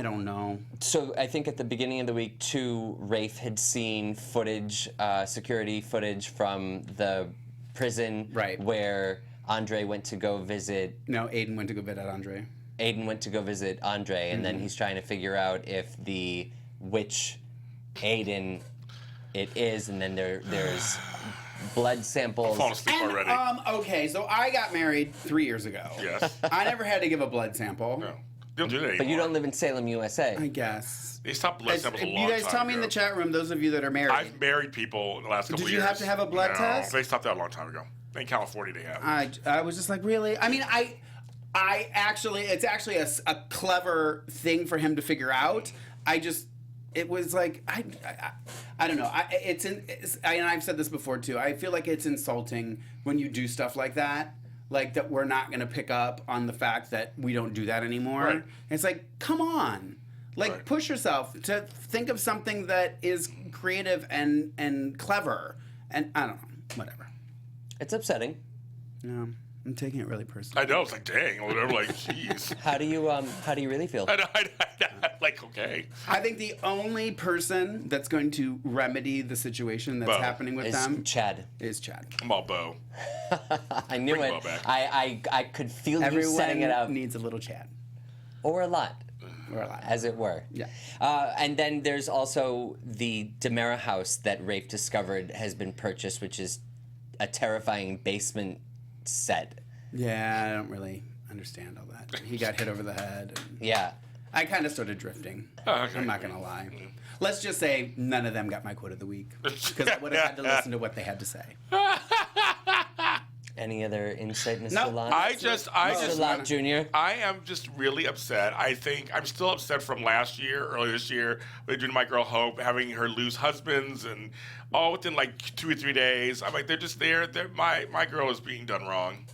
don't know. So I think at the beginning of the week, too, Rafe had seen footage, security footage from the prison where Andre went to go visit... No, Aiden went to go visit Andre. Aiden went to go visit Andre, and then he's trying to figure out which Aiden it is, and then there's blood samples. I'm falling asleep already. Okay, so I got married 3 years ago. Yes. I never had to give a blood sample. No. They don't do that anymore. But you don't live in Salem, USA. I guess. They stopped blood samples a long time You guys tell me in ago. the chat room, those of you that are married. I've married people in the last couple Did of years. you have to have a blood test? They stopped that a long time ago. In California, they have. I was just like, really? I mean, I actually, it's actually a clever thing for him to figure out. It was like, I don't know. And I've said this before too. I feel like it's insulting when you do stuff like that. Like that we're not going to pick up on the fact that we don't do that anymore. Right. It's like, come on. Like, push yourself to think of something that is creative and clever. And I don't know. Whatever. It's upsetting. No, I'm taking it really personally. I know. It's like, dang. Or whatever. Like, jeez. How do you really feel? Like, okay. I think the only person that's going to remedy the situation that's Bo. happening with Is them Chad. is Chad. I'm all Bo. I knew Bring it. Bo back. I could feel you Everyone setting it up. needs a little Chad. Or a lot. Or a lot. As it were. Yeah. And then there's also the DeMera house that Rafe discovered has been purchased, which is a terrifying basement set. Yeah, I don't really understand all that. He got hit over the head. And Yeah. I kind of started drifting. Oh, okay. I'm not going to lie. Let's just say none of them got my quote of the week. Because I would have had to listen to what they had to say. Any other insight, Mr. No, Lott? Mr. Lott Jr.? I am just really upset. I think I'm still upset from last year, earlier this year, with doing My Girl Hope, having her lose husbands, and all within like 2 or 3 days. I'm like, they're just there. My girl is being done wrong.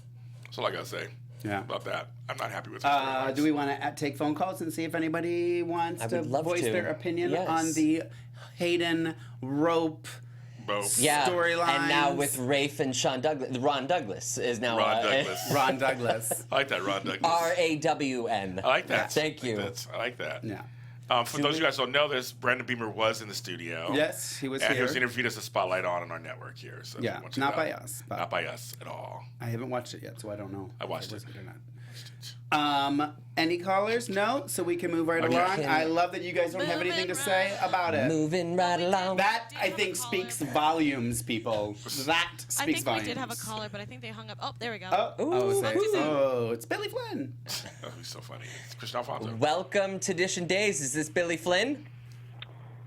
That's all I gotta say. Yeah. About that. I'm not happy with it. Do we want to take phone calls and see if anybody wants to would love voice to. their opinion Yes. on the Hayden Rope storylines? And now with Rafe and Ron Douglas is now Ron Douglas. Ron Douglas. I like that, Ron Douglas. RAWN. I like that. Thank you. I like that. Yeah. For those of you guys who don't know this, Brandon Beamer was in the studio. Yes, he was and here. he was interviewed as a spotlight on our network here. So Yeah, not by us. But Not by us at all. I haven't watched it yet, so I don't know. I watched if it. Or not. Any callers? No? So we can move right along. I love that you guys don't have anything to say about it. Moving right along. That, I think, speaks volumes, people. That I speaks think volumes. we did have a caller, but I think they hung up. Oh, there we go. It's Billy Flynn. Oh, he's so funny. It's Christian Alfonso. Welcome to Dish and Days. Is this Billy Flynn?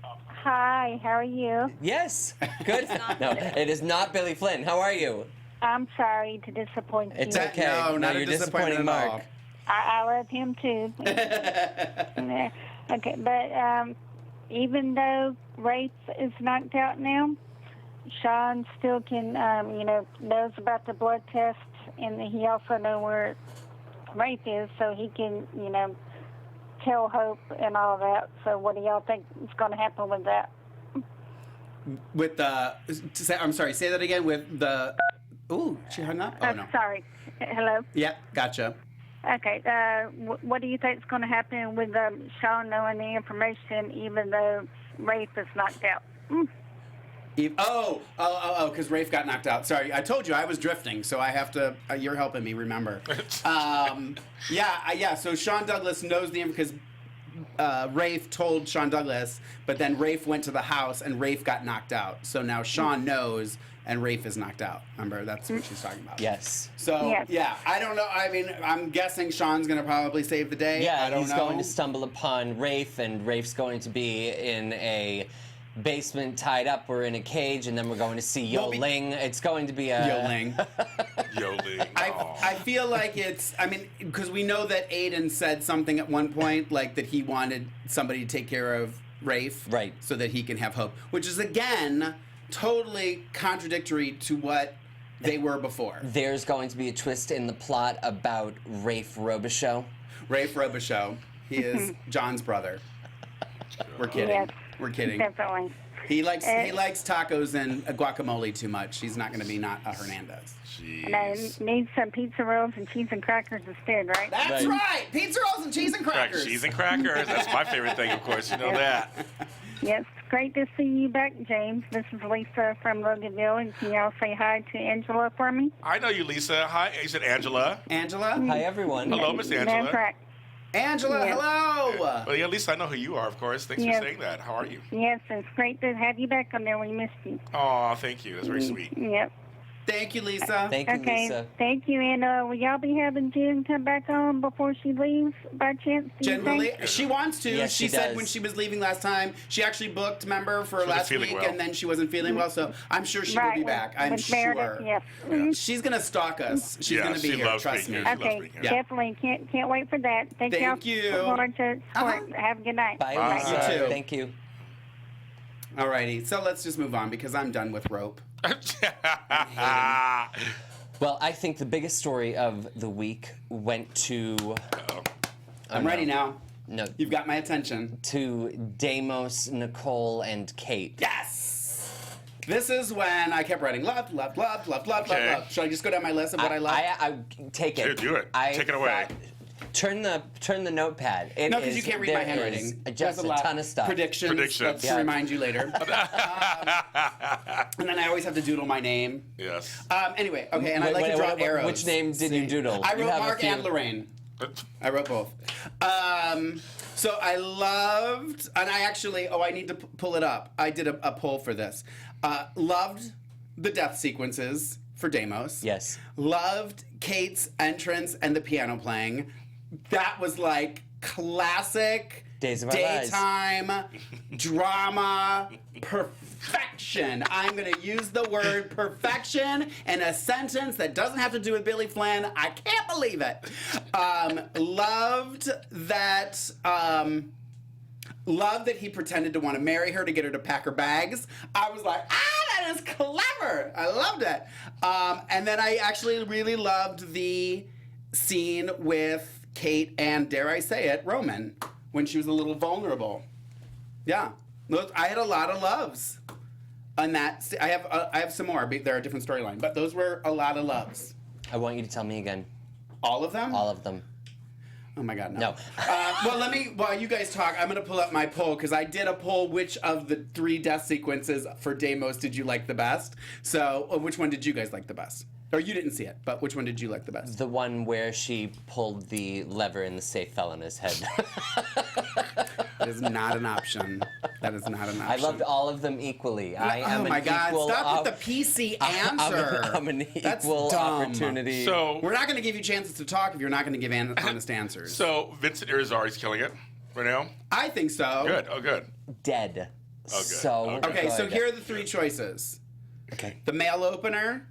Hi, how are you? Yes. Good. No, it is not Billy Flynn. How are you? I'm sorry to disappoint It's you. okay. No, not a you're disappointment disappointing at Mark. all. I love him too. Yeah. Okay, but even though Rafe is knocked out now, Sean still can, knows about the blood tests, and he also knows where Rafe is, so he can, tell Hope and all that. So what do y'all think is going to happen with that? With the... I'm sorry, say that again. With the... Ooh, she hung up? Oh, no. Sorry. Hello? Yep, gotcha. Okay. What do you think is going to happen with Sean knowing the information, even though Rafe is knocked out? Because Rafe got knocked out. Sorry, I told you I was drifting, so I have to. You're helping me remember. So Sean Douglas knows because Rafe told Sean Douglas, but then Rafe went to the house and Rafe got knocked out. So now Sean knows and Rafe is knocked out. Remember, that's what she's talking about. Yes. So Yes. I don't know. I mean, I'm guessing Sean's gonna probably save the day. Yeah, I don't he's know. going to stumble upon Rafe, and Rafe's going to be in a basement tied up. We're in a cage, and then we're going to see Yo Ling. It's going to be a... Yo Ling. Yo Ling. I feel like because we know that Aiden said something at one point, like that he wanted somebody to take care of Rafe. Right. So that he can have Hope, which is, again, totally contradictory to what they were before. There's going to be a twist in the plot about Rafe Robichaux. Rafe Robichaux. He is John's brother. We're kidding. Yes. We're kidding. Definitely. He likes tacos and guacamole too much. He's not going to be not a Hernandez. No, need some pizza rolls and cheese and crackers instead, right? That's right. Pizza rolls and cheese and crackers. Cheese and crackers. That's my favorite thing, of course. You know that. Yes, great to see you back, James. This is Lisa from Loganville, and can y'all say hi to Angela for me? I know you, Lisa. Hi, is it Angela? Angela? Hi, everyone. Hello, Miss Angela. That's right. Angela, Yes. hello. Well, yeah, Lisa, I know who you are, of course. Thanks Yes. for saying that. How are you? Yes, it's great to have you back on there. We missed you. Oh, thank you. That's very sweet. Yep. Thank you, Lisa. Thank you, Okay, Lisa. thank you. And will y'all be having Jen come back on before she leaves by chance? Do you Generally, think? she wants to. Yes, she she said does. when she was leaving last time, she actually booked, remember, for wasn't last feeling week, well. and then she wasn't feeling well, so I'm sure she will Right, be with- back. I'm with Meredith, sure. yes. Yeah. She's going to stalk us. She's Yeah, going to be she here, loves trust being me. here. She loves Okay, being here. definitely. Can't wait for that. Thank y'all Thank you. for support. Uh-huh. Have a good night. Bye, Bye. Lisa. You too. Thank you. Alrighty, so let's just move on because I'm done with rope. Well, I think the biggest story of the week went to... I'm ready now. No, You've got my attention. to Deimos, Nicole, and Kate. Yes! This is when I kept writing love, love, love, love, love, Okay. love, love. Should I just go down my list of what I love? I take it. Dude, do it. Take it away. Turn the notepad. It No, because you is- can't read my there handwriting. is There's Just a lot. ton of stuff. Predictions. Let's Yeah. remind you later. And then I always have to doodle my name. Yes. Anyway, okay, and I like to draw arrows. Which name did you doodle? I You wrote have a Mark few. and Lorraine. I wrote both. So I loved, and I actually, I need to pull it up. I did a poll for this. Loved the death sequences for Deimos. Yes. Loved Kate's entrance and the piano playing. That was like classic Days of Our Lives. daytime drama perfection. I'm going to use the word perfection in a sentence that doesn't have to do with Billy Flynn. I can't believe it. Loved that. Loved that he pretended to want to marry her to get her to pack her bags. I was like, that is clever. I loved it. And then I actually really loved the scene with Kate and, dare I say it, Roman, when she was a little vulnerable. Yeah. I had a lot of loves on that. I have some more. There are different storylines, but those were a lot of loves. I want you to tell me again. All of them? All of them. Oh my God, no. No. Well, while you guys talk, I'm going to pull up my poll because I did a poll. Which of the 3 death sequences for Deimos did you like the best? So, which one did you guys like the best? Or you didn't see it, but which one did you like the best? The one where she pulled the lever and the safe fell on his head. That is not an option. That is not an option. I loved all of them equally. I am oh my an God! equal Stop with the PC answer. I'm an That's equal dumb. opportunity. So We're not going to give you chances to talk if you're not going to give honest answers. So Vincent Irizarry's killing it right now. I think so. Good. Oh, good. Dead. Oh, good. So Okay, so good. here are the 3 choices. Okay. The mail opener.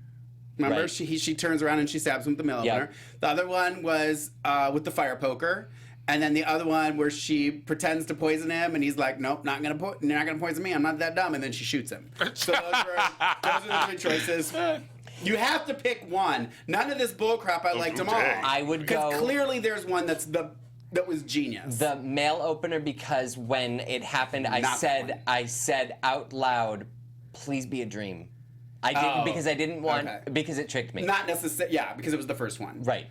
Remember, Right. she turns around and she stabs him with the mail Yep. opener. The other one was with the fire poker. And then the other one where she pretends to poison him, and he's like, "Nope, you're not gonna poison me. I'm not that dumb." And then she shoots him. So those are the 3 choices. You have to pick one. None of this bullcrap. I liked them all. dang. I would go- because clearly there's one that was genius. The mail opener, because when it happened, Not that one. I said out loud, "Please be a dream." I didn't Oh, because I didn't want okay. because it tricked me. Not necessarily, yeah, because it was the first one. Right.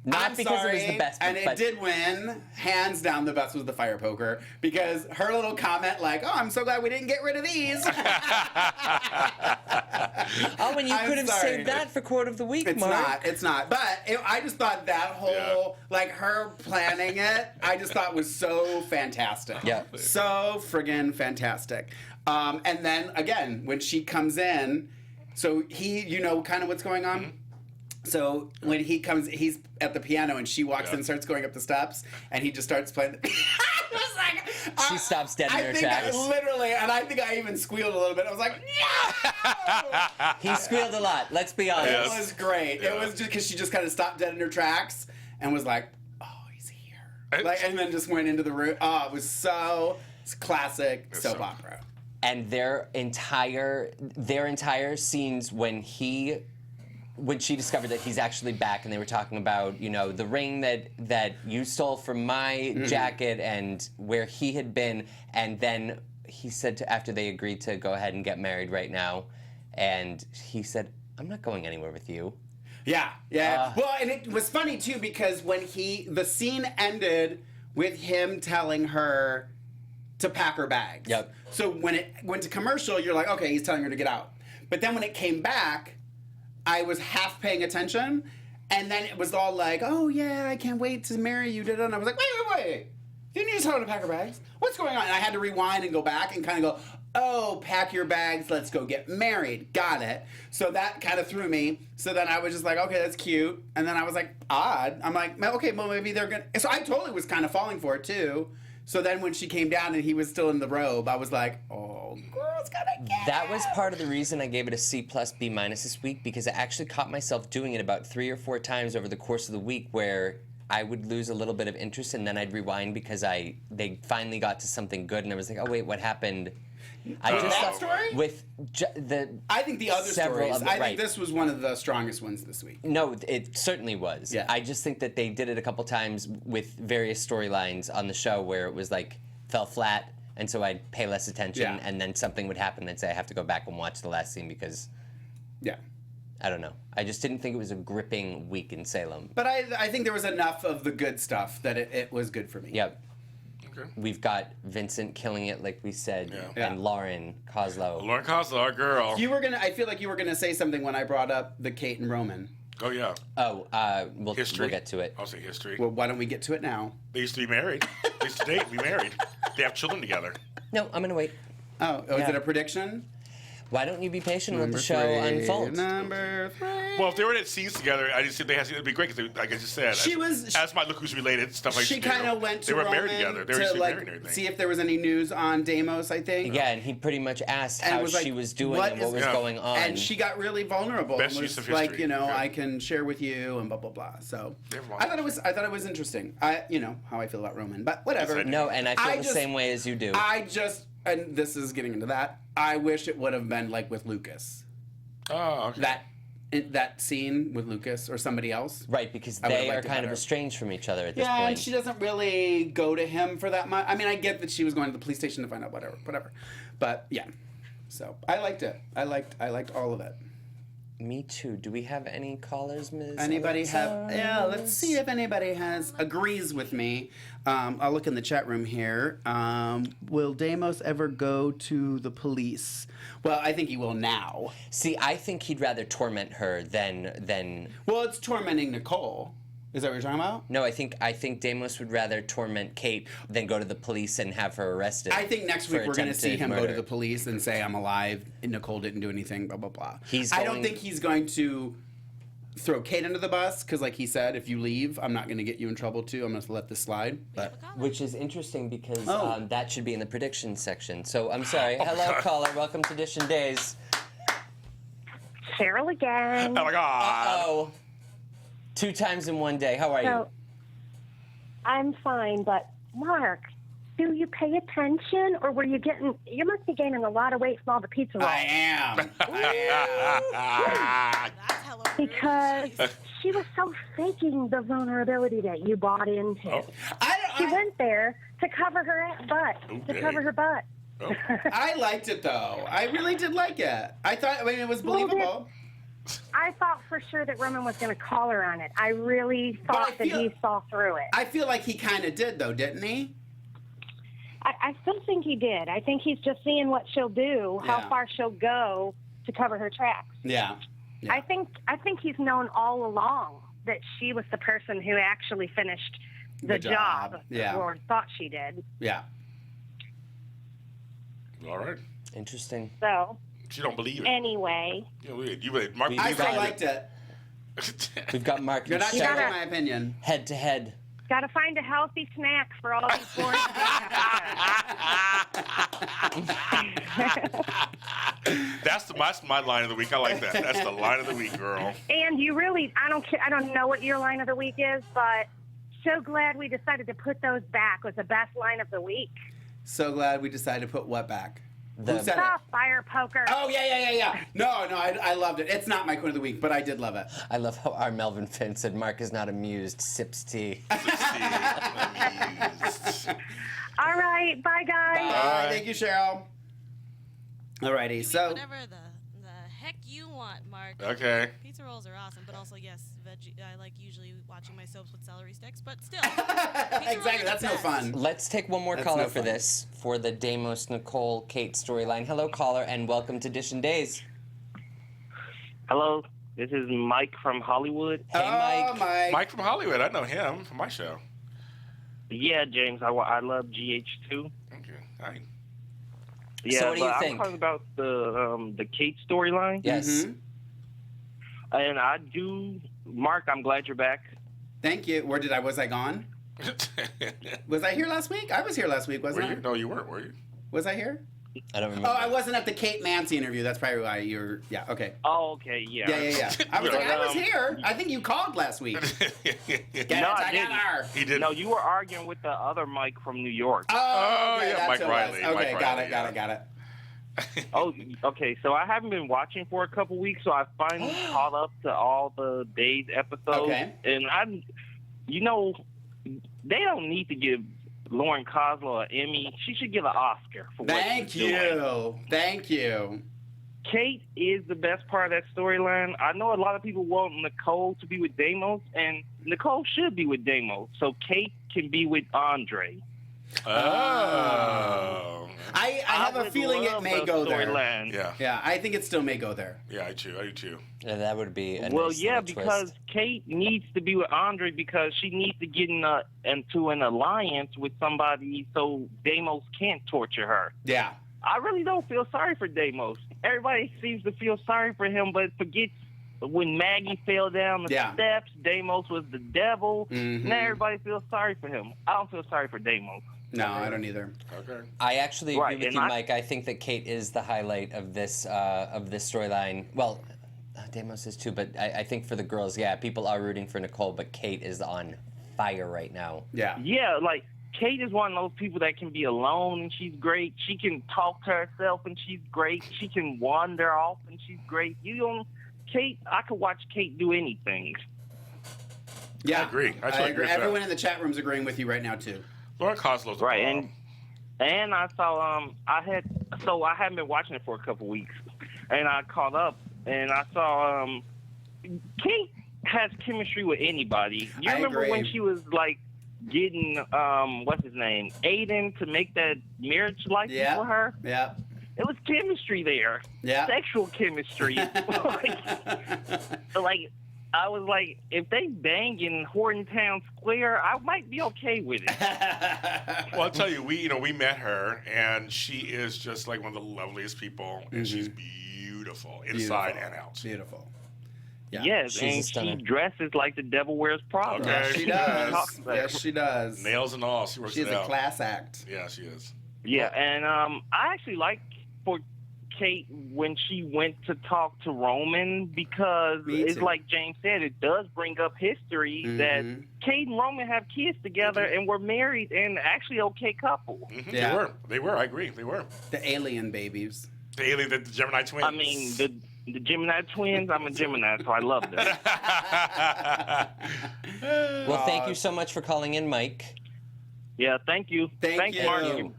Not I'm because sorry, it was the best, and but it did win. Hands down, the best was the fire poker because her little comment, like, "Oh, I'm so glad we didn't get rid of these." Oh, and you I'm could have sorry. saved that for quote of the week, It's Mark. not. It's not. But I just thought that whole, like, her planning it, I just thought was so fantastic. Yeah. So friggin' fantastic. And then again, when she comes in, so you know kind of what's going on. Mm-hmm. So when he comes, he's at the piano, and she walks in and starts going up the steps, and he just starts playing the piano. She stops dead in her tracks. Literally, and I think I even squealed a little bit. I was like, no! He squealed a lot. Let's be honest. It was great. It was just because she just kind of stopped dead in her tracks and was like, "Oh, he's here!" Like, and then just went into the room. Oh, it was it's classic soap opera. And their entire scenes when she discovered that he's actually back, and they were talking about, you know, the ring that you stole from my jacket and where he had been, and then he said after they agreed to go ahead and get married right now, and he said, "I'm not going anywhere with you." Yeah. Well, and it was funny too because when the scene ended with him telling her to pack her bags. Yep. So when it went to commercial, you're like, okay, he's telling her to get out. But then when it came back, I was half paying attention, and then it was all like, "Oh yeah, I can't wait to marry you." And I was like, wait. Didn't you just tell her to pack her bags? What's going on? And I had to rewind and go back and kind of go, "Oh, pack your bags, let's go get married." Got it. So that kind of threw me. So then I was just like, okay, that's cute. And then I was like, odd. I'm like, okay, well, maybe they're going to... So I totally was kind of falling for it, too. So then when she came down and he was still in the robe, I was like, oh, girl's gonna get That it. was part of the reason I gave it a C+, B- this week, because I actually caught myself doing it about 3 or 4 times over the course of the week where I would lose a little bit of interest and then I'd rewind because they finally got to something good and I was like, oh wait, what happened? I With that story? With I think the other several stories. of them, I think right. this was one of the strongest ones this week. No, it certainly was. Yeah. I just think that they did it a couple times with various storylines on the show where it was like fell flat, and so I'd pay less attention, Yeah. and then something would happen, and I'd say I have to go back and watch the last scene because Yeah. I don't know. I just didn't think it was a gripping week in Salem. But I think there was enough of the good stuff that it was good for me. Yep. Okay. We've got Vincent killing it, like we said, Yeah. and Lauren Koslow. Lauren Koslow, our girl. I feel like you were gonna say something when I brought up the Kate and Roman. Oh, yeah. Oh, we'll History. get to it. I'll say history. Well, why don't we get to it now? They used to be married. They used to date and be married. They have children together. No, I'm gonna wait. Oh, is Yeah. it a prediction? Why don't you be patient and let the show Number unfold? Number 3. Well, if they were in scenes together, I just think it'd be great because, like I just said, as my look who's related stuff. I She used to do. kind of went to They were Roman married together. They were to married and everything. see if there was any news on Deimos. I think. Yeah, and he pretty much asked And how was like, she was doing what and what is- was Yeah. going on. And she got really vulnerable. Best and use was of like, history. you know, Yeah. I can share with you and blah blah blah. So They're I thought it was interesting. You know how I feel about Roman, but whatever. Yes, I do. No, and I feel the same way as you do. And this is getting into that. I wish it would have been like with Lucas. Oh, okay. That that scene with Lucas or somebody else. Right, because I would've they are liked it kind of better. estranged from each other at this Yeah, point. and she doesn't really go to him for that much. I mean, I get that she was going to the police station to find out whatever. But yeah, so I liked it. I liked all of it. Me too. Do we have any callers, Ms. Anybody Alexa? have? Yeah, let's see if anybody agrees with me. I'll look in the chat room here. Will Deimos ever go to the police? Well, I think he will now. See, I think he'd rather torment her than. Well, it's tormenting Nicole. Is that what you're talking about? No, I think Deimos would rather torment Kate than go to the police and have her arrested. I think next week for we're going to see attempted him go to murder. the police and say, I'm alive, and Nicole didn't do anything, blah, blah, blah. I don't going- think he's going to throw Kate under the bus, because like he said, if you leave, I'm not going to get you in trouble too. I'm going to let this slide. But Which is interesting because Oh. that should be in the prediction section. So I'm sorry. Hello, caller. Welcome to Edition Days. Cheryl again. Oh my God. Oh, 2 times in one day. How are you? So, I'm fine, but Mark, do you pay attention, or were you getting? You must be gaining a lot of weight from all the pizza rolls. I am. That's hella rude. Because Jeez. she was so faking the vulnerability that you bought into. She went there to cover her butt, Okay. cover her butt. Oh. I liked it though. I really did like it. I mean, it was Well, believable. I thought for sure that Roman was going to call her on it. I really thought that he saw through it. I feel like he kind of did though, didn't he? I still think he did. I think he's just seeing what she'll do, how Yeah. far she'll go to cover her tracks. Yeah. Yeah. I think he's known all along that she was the person who actually finished the job, Yeah. or thought she did. Yeah. All right. Interesting. So She don't believe it. anyway, You would, Mark. I We've still got- liked it. We've got Mark You're and not Cheryl changing my opinion. head to head. got to find a healthy snack for all these boring That's my line of the week. I like that. That's the line of the week, girl. And you really, I don't know what your line of the week is, but so glad we decided to put those back. Was the best line of the week. So glad we decided to put what back? The- Who said it? Stop fire poker. Oh, yeah. No, I loved it. It's not my queen of the week, but I did love it. I love how our Melvin Finn said Mark is not amused, sips tea. All right, bye guys. Bye. Thank you, Cheryl. Alrighty, You so... mean whatever the heck you want, Mark. Okay. Pizza rolls are awesome, but also yes, veggie. I like usually watching my soaps with celery sticks, but still. Exactly, that's no fun. Let's take one more That's caller no for fun. this, for the Deimos Nicole Kate storyline. Hello, caller, and welcome to Edition Days. Hello, this is Mike from Hollywood. Hey, Oh, Mike. Mike from Hollywood. I know him from my show. Yeah, James, I love GH2. Okay. All right. Yeah, So what do you but think? I'm talking about the Kate storyline. Yes. Mhm. And I do, Mark, I'm glad you're back. Thank you. Was I gone? Was I here last week? I was here last week, Were wasn't you? I? No, you weren't. Were you? Was I here? I don't remember. Oh, I wasn't at the Kate Mancy interview. That's probably why you're... Yeah, okay. Oh, okay, yeah. Yeah. I was like, I was Um, here. I think you called last week. Get No, I it didn't. together. He did. No, you were arguing with the other Mike from New York. Oh, okay, yeah, that's Mike who it was. Riley, Okay, Mike got Riley, it. yeah. Oh, okay, so I haven't been watching for a couple weeks, so I finally caught up to all the Days episodes. Okay. And they don't need to give Lauren Kozlow an Emmy. She should get an Oscar for what Thank she's doing. you. Thank you. Kate is the best part of that storyline. I know a lot of people want Nicole to be with Deimos, and Nicole should be with Deimos, so Kate can be with Andre. Oh. I have a would feeling it love may the go there. storyline. Yeah. Yeah, I think it still may go there. Yeah, I do too. Yeah, that would be a Well, nice yeah, little because twist. Kate needs to be with Andre because she needs to get into an alliance with somebody so Deimos can't torture her. Yeah. I really don't feel sorry for Deimos. Everybody seems to feel sorry for him, but forgets when Maggie fell down the Yeah. steps, Deimos was the devil. Mhm. Now everybody feels sorry for him. I don't feel sorry for Deimos. No, I don't either. Okay. I actually agree Right, with and you, I- Mike. I think that Kate is the highlight of this storyline. Well, Deimos is too, but I think for the girls, yeah, people are rooting for Nicole, but Kate is on fire right now. Yeah. Yeah, like Kate is one of those people that can be alone and she's great. She can talk to herself and she's great. She can wander off and she's great. Kate, I could watch Kate do anything. Yeah, I agree. I totally agree with Everyone that. in the chat room's agreeing with you right now too. Laura Coslow's the Right, bomb. and I saw I hadn't been watching it for a couple weeks, and I caught up and I saw Kate has chemistry with anybody. You I remember when agree. she was like getting what's his name, Aiden, to make that marriage license Yeah. for her? Yeah. It was chemistry there. Yeah. Sexual chemistry. like I was like, if they bang in Horton Town Square, I might be okay with it. Well, I'll tell you, we met her, and she is just like one of the loveliest people, and she's beautiful inside and out. Beautiful. Yeah. Yes, She's a and she stunner. dresses like the Devil Wears Prada. Okay. Yes, she does. Yes, she does. Nails and all, she works She's it a out. class act. Yeah, she is. Yeah, and I actually like for Kate when she went to talk to Roman because Me it's too. like James said, it does bring up history that Kate and Roman have kids together and were married and actually okay couple. Mhm, Yeah. They were. I agree. They were. The alien babies. The Gemini twins. I mean, the Gemini twins, I'm a Gemini, so I love them. Well, thank you so much for calling in, Mike. Yeah, thank you. Thank Thanks, you. Mark.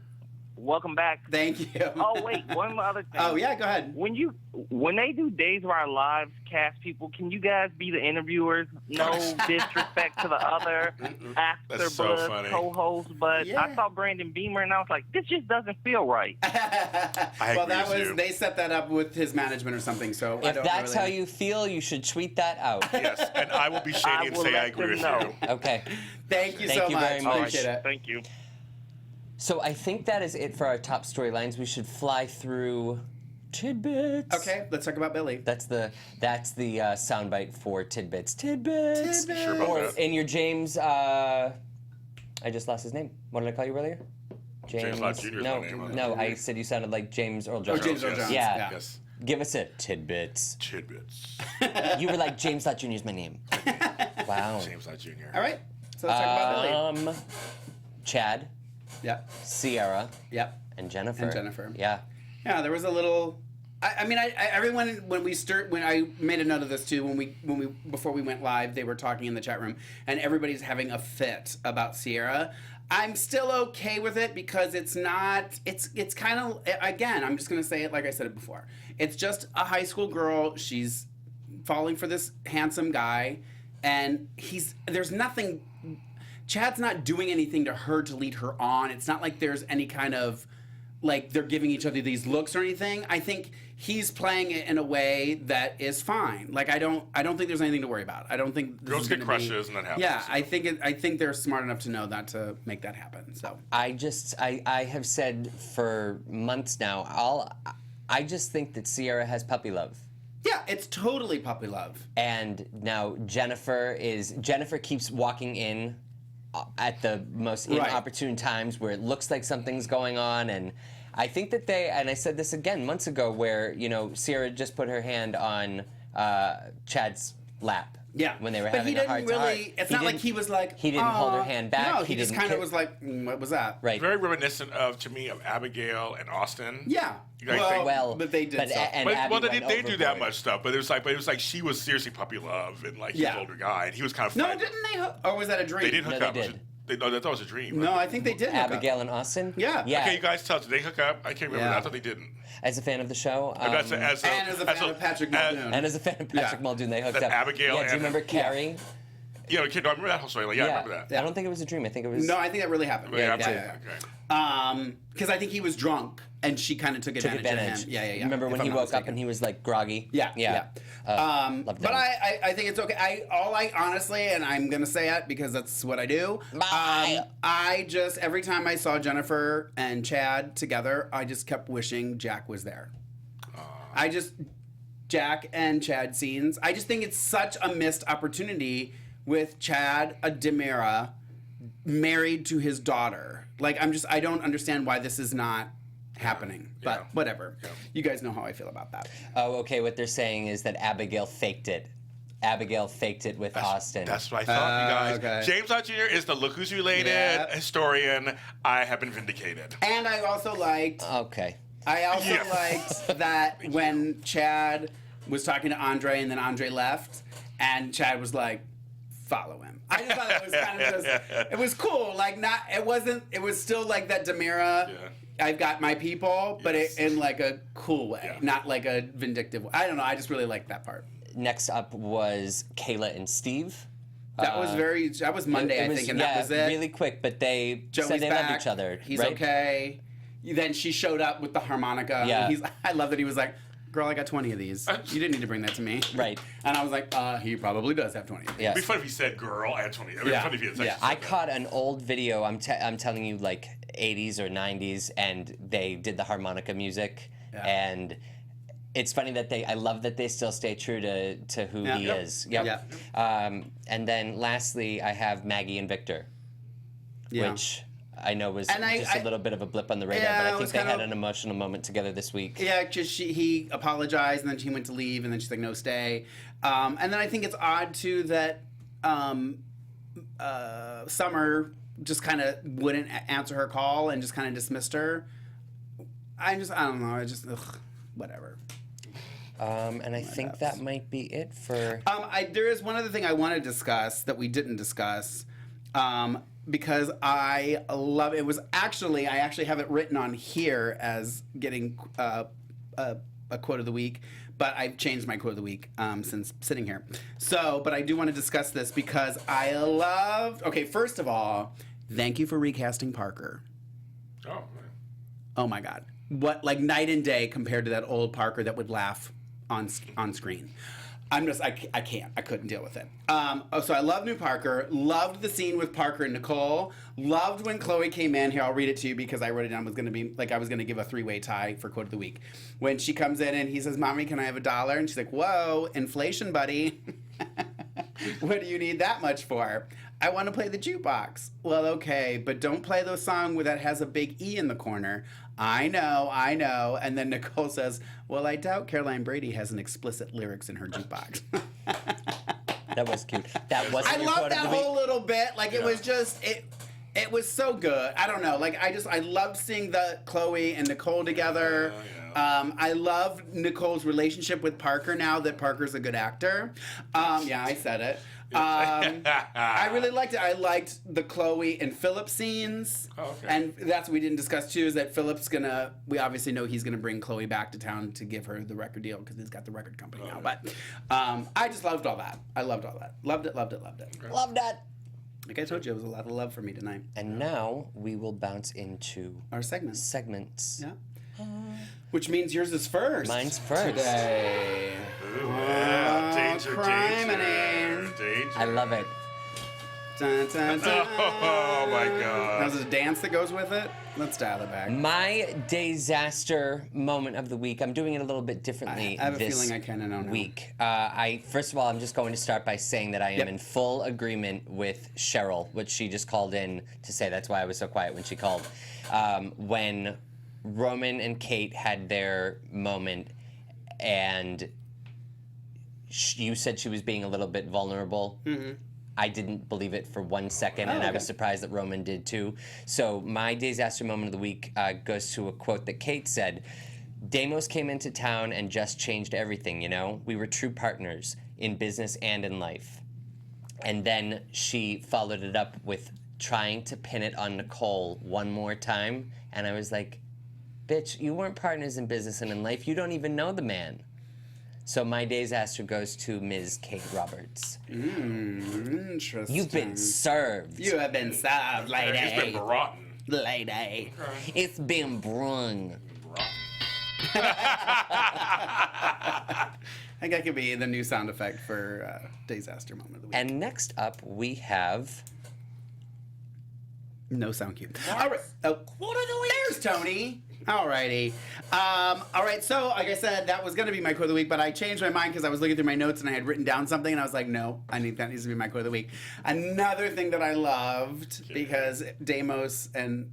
Welcome back. Thank you. Oh, wait, one other thing. Oh, yeah, go ahead. When they do Days of Our Lives cast people, can you guys be the interviewers? No disrespect to the other That's so AfterBuzz funny. co-hosts, but Yeah. I saw Brandon Beamer and I was like, this just doesn't feel right. Well, agree that with was you. they set that up with his management or something. So I If don't that's really... how you feel, you should tweet that out. Yes, and I will be shady and will say I let agree them with you. know. Okay. Thank you Thank so you much. very much. Appreciate it. Thank you. So I think that is it for our top storylines. We should fly through tidbits. Okay, let's talk about Billy. That's the soundbite for tidbits. Tidbits. Tidbits. Sure about Or that? in your James. I just lost his name. What did I call you earlier? James Lott Jr. is No, my name. no. I said you sounded like James Earl Oh, Jones. James Earl yes. Jones. Yeah. Yes. Give us a tidbits. Tidbits. You were like James Lott Jr. is my name. Wow. James Lott Jr. All right, so let's talk about Billy. Chad, Yep, Sierra, yep. and Jennifer. And Jennifer. Yeah. Yeah, there was a little. I mean, everyone when I made a note of this too when we before we went live, they were talking in the chat room, and everybody's having a fit about Sierra. I'm still okay with it because it's not. It's kind of, again, I'm just gonna say it like I said it before. It's just a high school girl. She's falling for this handsome guy, and there's nothing. Chad's not doing anything to her to lead her on. It's not like there's any kind of, like, they're giving each other these looks or anything. I think he's playing it in a way that is fine. Like, I don't think there's anything to worry about. I don't think this Girls is get gonna crushes and that happens. Yeah, I think they're smart enough to know not to make that happen. So I have said for months now, I just think that Sierra has puppy love. yeah, it's totally puppy love. And now Jennifer keeps walking in at the most Right. inopportune times where it looks like something's going on, and I think that and I said this again months ago, where Sierra just put her hand on Chad's lap. Yeah, when they were but having he a hard didn't really. time. It's not like he was like. He didn't hold her "Aw." hand back. No, he just didn't kind of ki- was like, what was that? right. Very reminiscent to me of Abigail and Austin. Yeah. You guys think- Well, but they did but, stuff. and But, Abby well, they went didn't do that overboard. much stuff, but it was like she was seriously puppy love, and like he Yeah. was an older guy, and he was kind of No, fighting. didn't they? Or was that a dream? They didn't No, hook they up. did. I thought it was a dream. No, I think they did. hook up. Abigail and Austin. Yeah. Yeah. Okay, you guys tell. Did they hook up? I can't remember. Yeah. I thought they didn't. As a fan of the show, And as a And as a fan of Patrick Muldoon. and as a fan of Patrick Yeah. Muldoon, they hooked That up. Abigail Yeah, do you and- remember Carrie? Yeah, kid, I remember that whole story. Like, yeah, I remember that. Yeah. I don't think it was a dream. I think it was. No, I think that really happened. Yeah, Yeah. okay. Because I think he was drunk and she kind of took took advantage advantage. of him. Yeah. Remember when if he I'm not woke up mistaken. and he was like groggy? Yeah. Loved But that. I think it's okay. I honestly, and I'm gonna say it because that's what I do. Bye. I just every time I saw Jennifer and Chad together, I just kept wishing Jack was there. Jack and Chad scenes. I just think it's such a missed opportunity with Chad Demira married to his daughter. Like I don't understand why this is not happening. But Yeah. whatever. Yeah. You guys know how I feel about that. Oh, okay. What they're saying is that Abigail faked it. Abigail faked it with Austin. That's what I thought, you guys. Okay. James Lott Jr. is the look who's related Yeah. historian. I have been vindicated. And I also liked Okay. I also Yeah. liked that when Chad was talking to Andre, and then Andre left, and Chad was like, follow him. I just thought it was kind of just, it was cool. Like, it was still like that Demira, I've got my people, but in like a cool way, not like a vindictive way. I don't know, I just really liked that part. Next up was Kayla and Steve. That was Monday, I think, and that was it. Really quick, but they said they love each other. He's right? okay. Then she showed up with the harmonica. Yeah. I love that he was like, girl, I got 20 of these. You didn't need to bring that to me. Right. And I was like, he probably does have 20 of these. Yes. It'd be funny if he said girl, I had 20. It'd be funny if he had said I caught an old video, I'm telling you, like 80s or 90s, and they did the harmonica music. Yeah. And it's funny that I love that they still stay true to who he is. Yep. And then lastly, I have Maggie and Victor, which I know was just a little bit of a blip on the radar, but I think they had an emotional moment together this week. Yeah, because he apologized, and then she went to leave, and then she's like, no, stay. And then I think it's odd, too, that Summer just kind of wouldn't answer her call and just kind of dismissed her. I don't know, whatever. And I think that might be it for... there is one other thing I want to discuss that we didn't discuss, because I love it. I actually have it written on here as getting a quote of the week, but I've changed my quote of the week since sitting here. But I do want to discuss this because I loved... Okay, first of all, thank you for recasting Parker. Oh, man. Oh, my God. What, like, night and day compared to that old Parker that would laugh on screen. I couldn't deal with it. So I love new Parker. Loved the scene with Parker and Nicole. Loved when Chloe came in. Here, I'll read it to you because I wrote it down. I was going to give a 3-way tie for quote of the week. When she comes in and he says, Mommy, can I have $1? And she's like, whoa, inflation, buddy. What do you need that much for? I want to play the jukebox. Well, okay, but don't play the song that has a big E in the corner. I know. And then Nicole says, well, I doubt Caroline Brady has an explicit lyrics in her jukebox. That was cute. That wasn't I loved that whole little bit. Like, it was just, it was so good. I don't know. Like, I loved seeing the Chloe and Nicole together. I love Nicole's relationship with Parker now that Parker's a good actor. I said it. I really liked it. I liked the Chloe and Philip scenes. Oh, okay. And that's what we didn't discuss too, is that Philip's we obviously know he's gonna bring Chloe back to town to give her the record deal because he's got the record company now. But I just loved all that. I loved all that. Loved it. Okay. Loved it. Like I told you, it was a lot of love for me tonight. And now we will bounce into our segments. Yeah. Which means yours is first. Mine's first. Today. Ooh, yeah. Danger. I love it. Dun, dun, dun. Oh, my God. Now, is there a dance that goes with it? Let's dial it back. My disaster moment of the week. I'm doing it a little bit differently I have a feeling I kind of know now. Week. First of all, I'm just going to start by saying that I am in full agreement with Cheryl, which she just called in to say. That's why I was so quiet when she called. When Roman and Kate had their moment, and you said she was being a little bit vulnerable. Mm-hmm. I didn't believe it for 1 second, and I was surprised that Roman did too. So my disaster moment of the week goes to a quote that Kate said. Deimos came into town and just changed everything, you know? We were true partners in business and in life. And then she followed it up with trying to pin it on Nicole one more time, and I was like, bitch, you weren't partners in business and in life. You don't even know the man. So my disaster goes to Ms. Kate Roberts. Interesting. You've been served. You have been served, lady. It's been rotten. Lady. Okay. It's been brung. I think that could be the new sound effect for disaster moment of the week. And next up, we have... No sound cue. All right. Oh, what are the week? There's Tony. Alrighty. All right, so like I said, that was going to be my quote of the week, but I changed my mind because I was looking through my notes and I had written down something and I was like, no, that needs to be my quote of the week. Another thing that I loved, because Deimos and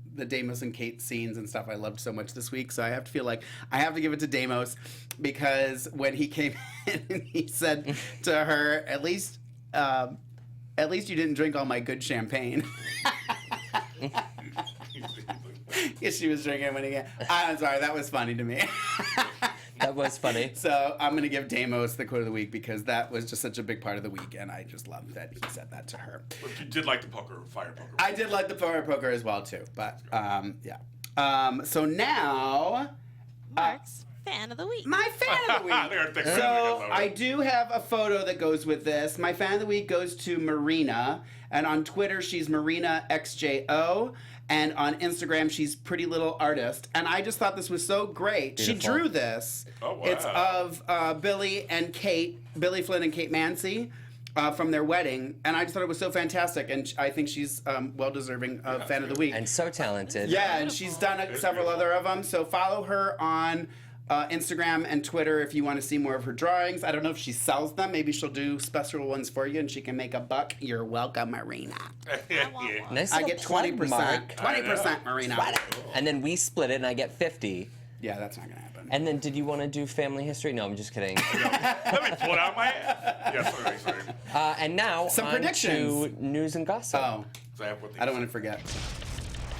Kate scenes and stuff I loved so much this week, so I have to feel like I have to give it to Deimos, because when he came in and he said to her, at least you didn't drink all my good champagne. Yes, she was drinking when he got... I'm sorry, that was funny to me. That was funny. So I'm going to give Damos the quote of the week because that was just such a big part of the week, and I just love that he said that to her. But you did like the fire poker. I did like the fire poker as well, too. But, yeah. So now... Mark's fan of the week. My fan of the week. So I do have a photo that goes with this. My fan of the week goes to Marina, and on Twitter she's MarinaXJO, and on Instagram she's Pretty Little Artist. And I just thought this was so great. Beautiful. She drew this. Oh, wow. It's of Billy Flynn and Kate Mansi. From their wedding, and I just thought it was so fantastic, and I think she's well deserving of fan of the week. And so talented. Yeah, and she's done several other of them. So follow her on Instagram and Twitter if you want to see more of her drawings. I don't know if she sells them. Maybe she'll do special ones for you, and she can make a buck. You're welcome, Marina. Nice I little get plug, 20%. Mark. 20%, Marina. And then we split it, and I get 50. Yeah, that's not gonna happen. And then, did you want to do family history? No, I'm just kidding. Let me pull it out of my head. Yeah, sorry. And now, Some on predictions. to news and gossip. Oh, I don't want to forget.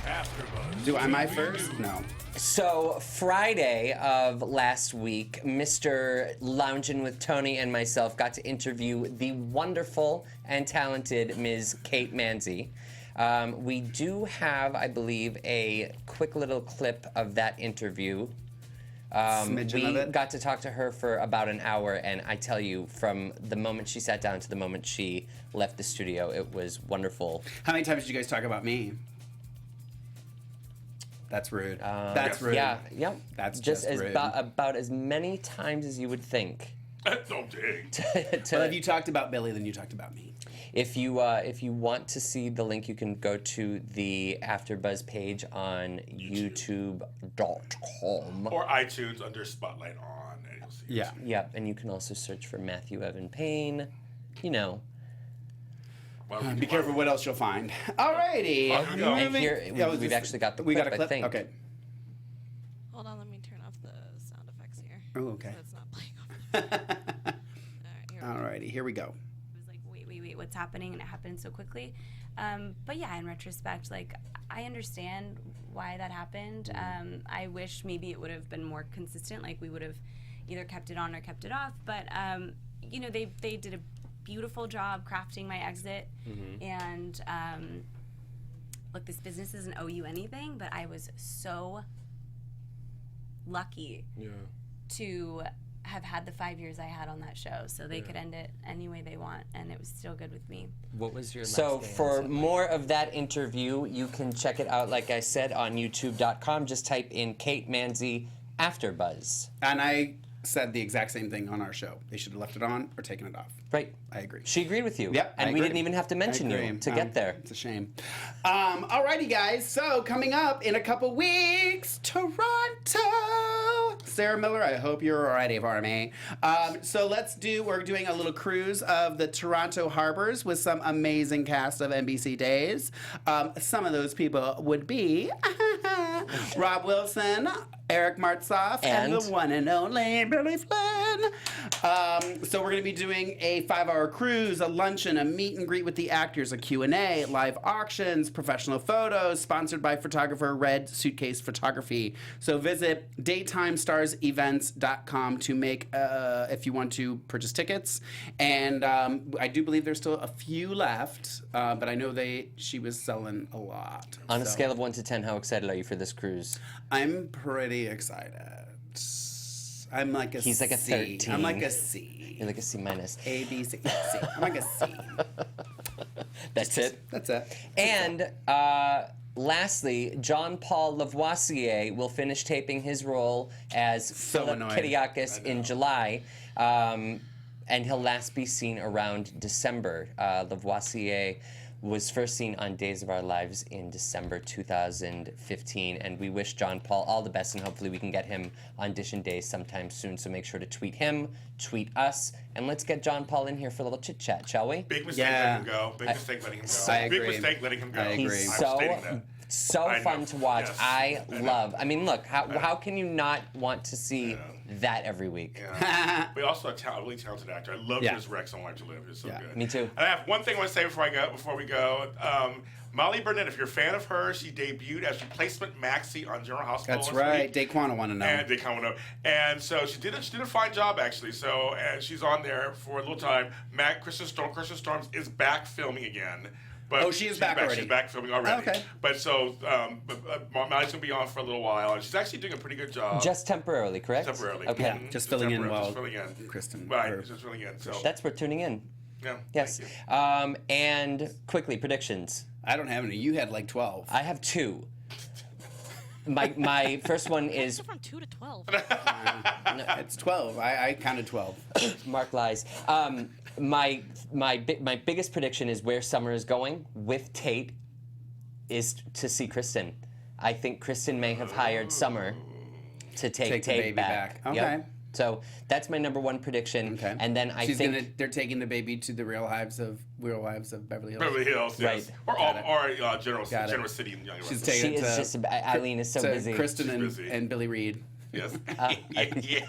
Am I first? No. So, Friday of last week, Mr. Loungin' with Tony and myself got to interview the wonderful and talented Ms. Kate Mansi. We do have, I believe, a quick little clip of that interview. We got to talk to her for about an hour, and I tell you, from the moment she sat down to the moment she left the studio, it was wonderful. How many times did you guys talk about me? That's rude. That's rude. Yeah, yep. That's just as rude. about as many times as you would think. Oh, dang. Well, if you talked about Billy, then you talked about me. If you want to see the link, you can go to the AfterBuzz page on YouTube.com. Or iTunes under Spotlight On, and you'll see it. Yeah. Yeah, and you can also search for Matthew Evan Paine. You know. Be careful what else you'll find. Alrighty. And here, we've actually got the clip, I think. Okay. Hold on, let me turn off the sound effects here. Oh, okay. So it's not playing over there. Alrighty, here we go. It was like, wait, what's happening? And it happened so quickly. But yeah, in retrospect, like, I understand why that happened. I wish maybe it would have been more consistent, like we would have either kept it on or kept it off. But, you know, they did a beautiful job crafting my exit. And, look, this business doesn't owe you anything, but I was so lucky to have had the 5 years I had on that show, so they could end it any way they want, and it was still good with me. What was your last day for more of that interview, you can check it out, like I said, on YouTube.com. Just type in Kate Mansi AfterBuzz. And I said the exact same thing on our show. They should have left it on or taken it off. Right. I agree. She agreed with you. Yep, and we didn't even have to mention you to get there. It's a shame. Alrighty, guys. So coming up in a couple weeks, Toronto. Sarah Miller, I hope you're already for me. We're doing a little cruise of the Toronto harbors with some amazing cast of NBC days. Some of those people would be Rob Wilson, Eric Martzoff, and the one and only Billy Flynn. So we're going to be doing a 5-hour cruise, a luncheon, a meet and greet with the actors, a Q&A, live auctions, professional photos, sponsored by photographer Red Suitcase Photography. So visit daytimestarsevents.com to make, if you want to purchase tickets. And I do believe there's still a few left, but I know she was selling a lot. On a scale of 1 to 10, how excited are you for this cruise? I'm pretty excited. I'm like a He's like a 13. I'm like a C. You're like a C minus. A, B, C, C. I'm like a C. That's it? That's it. And lastly, John Paul Lavoisier will finish taping his role as Philip Kiriakis in July. And he'll last be seen around December. Lavoisier was first seen on Days of Our Lives in December 2015, and we wish John Paul all the best, and hopefully we can get him on Audition Days sometime soon, so make sure to tweet him, tweet us, and let's get John Paul in here for a little chit-chat, shall we? Big mistake letting him go. Big mistake letting him go. I agree. Big mistake letting him go. I agree. He's so I fun know. to watch. Yes. I mean, look, how can you not want to see that every week? Yeah. We also have a really talented actor. I love his Rex on Life to Live. It's so good. Me too. And I have one thing I want to say before we go. Molly Burnett, if you're a fan of her, she debuted as replacement Maxie on General Hospital. That's last right. week. Daquan want to know. And and so she did a fine job actually. So and she's on there for a little time. Kristen Storms is back filming again. But she is back already. She's back filming already. Okay. But so Molly's gonna be on for a little while, and she's actually doing a pretty good job. Just temporarily, correct? Temporarily. Okay. Yeah, just filling in while just filling in. Kristen. Right. Just filling in. So That's worth tuning in. yeah. Yes. Thank you. And quickly, predictions. I don't have any. You had like 12. I have 2. My first one is From 2 to 12. It's 12. I counted 12. Mark lies. My biggest prediction is where Summer is going with Tate is to see Kristen. I think Kristen may have hired Summer to take the Tate baby back. back. Yep. Okay. So that's my number 1 prediction. Okay. And then I think they're taking the baby to the Real Wives of Beverly Hills. Beverly Hills, yes. Right. Or General Got it. City in Young She's West. taking she it is to, just Eileen is so to busy. Kristen She's busy. and Billy Reed. Yes. yeah.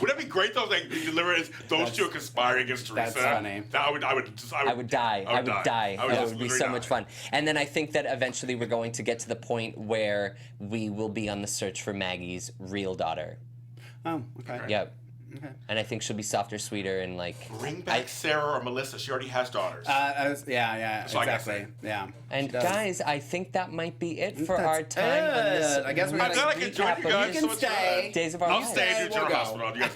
Would that be great though? Like deliver it, those two are conspiring against Teresa. That's funny. I would die. I would die. That would be so much fun. And then I think that eventually we're going to get to the point where we will be on the search for Maggie's real daughter. Oh, okay. Yep. Okay. And I think she'll be softer, sweeter, and like. Bring back Sarah or Melissa. She already has daughters. Yeah, So I gotta exactly. say. Yeah. And She does. guys, I think that might be it for That's our time on this. it. I guess we're I'm gonna glad I can join you recap of guys. You so can it's stay. good. Days of Our I'll Lives. stay at the We'll General go. Hospital. You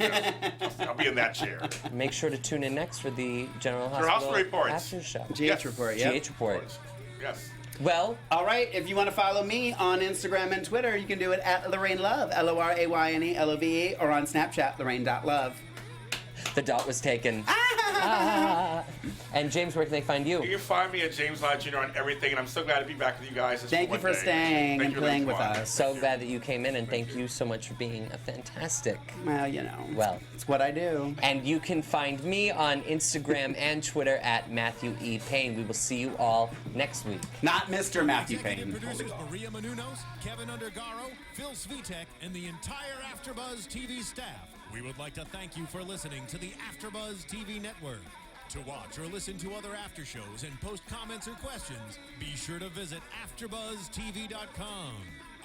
guys I'll be in that chair. Make sure to tune in next for the General General Hospital Hospital reports. after show. GH Yes. report. Yeah. GH report. Yes. Well, All right, if you want to follow me on Instagram and Twitter, you can do it at Lorraine Love, LORAYNE LOVE, or on Snapchat, Lorraine.love. the dot was taken. And James, where can they find you? You can find me at James Lott Jr. on everything, and I'm so glad to be back with you guys. This Thank you for one day. staying Thank and you, playing with everyone. us. So glad that you came in, and thank you so much for being a fantastic. Well, you know. Well. It's what I do. And you can find me on Instagram and Twitter at Matthew E. Payne. We will see you all next week. Not Mr. Matthew Executive Payne. producers Maria Menounos, Kevin Undergaro, Phil Svitek, and the entire AfterBuzz TV staff. We would like to thank you for listening to the AfterBuzz TV network. To watch or listen to other after shows and post comments or questions, be sure to visit AfterBuzzTV.com.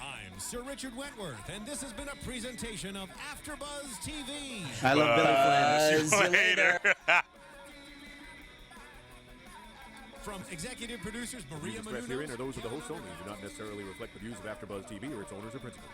I'm Sir Richard Wentworth, and this has been a presentation of AfterBuzz TV. I love Billy Flynn. See you later. From executive producers Maria Views expressed herein Menounos, are those of the hosts only and do not necessarily reflect the views of AfterBuzz TV or its owners or principals.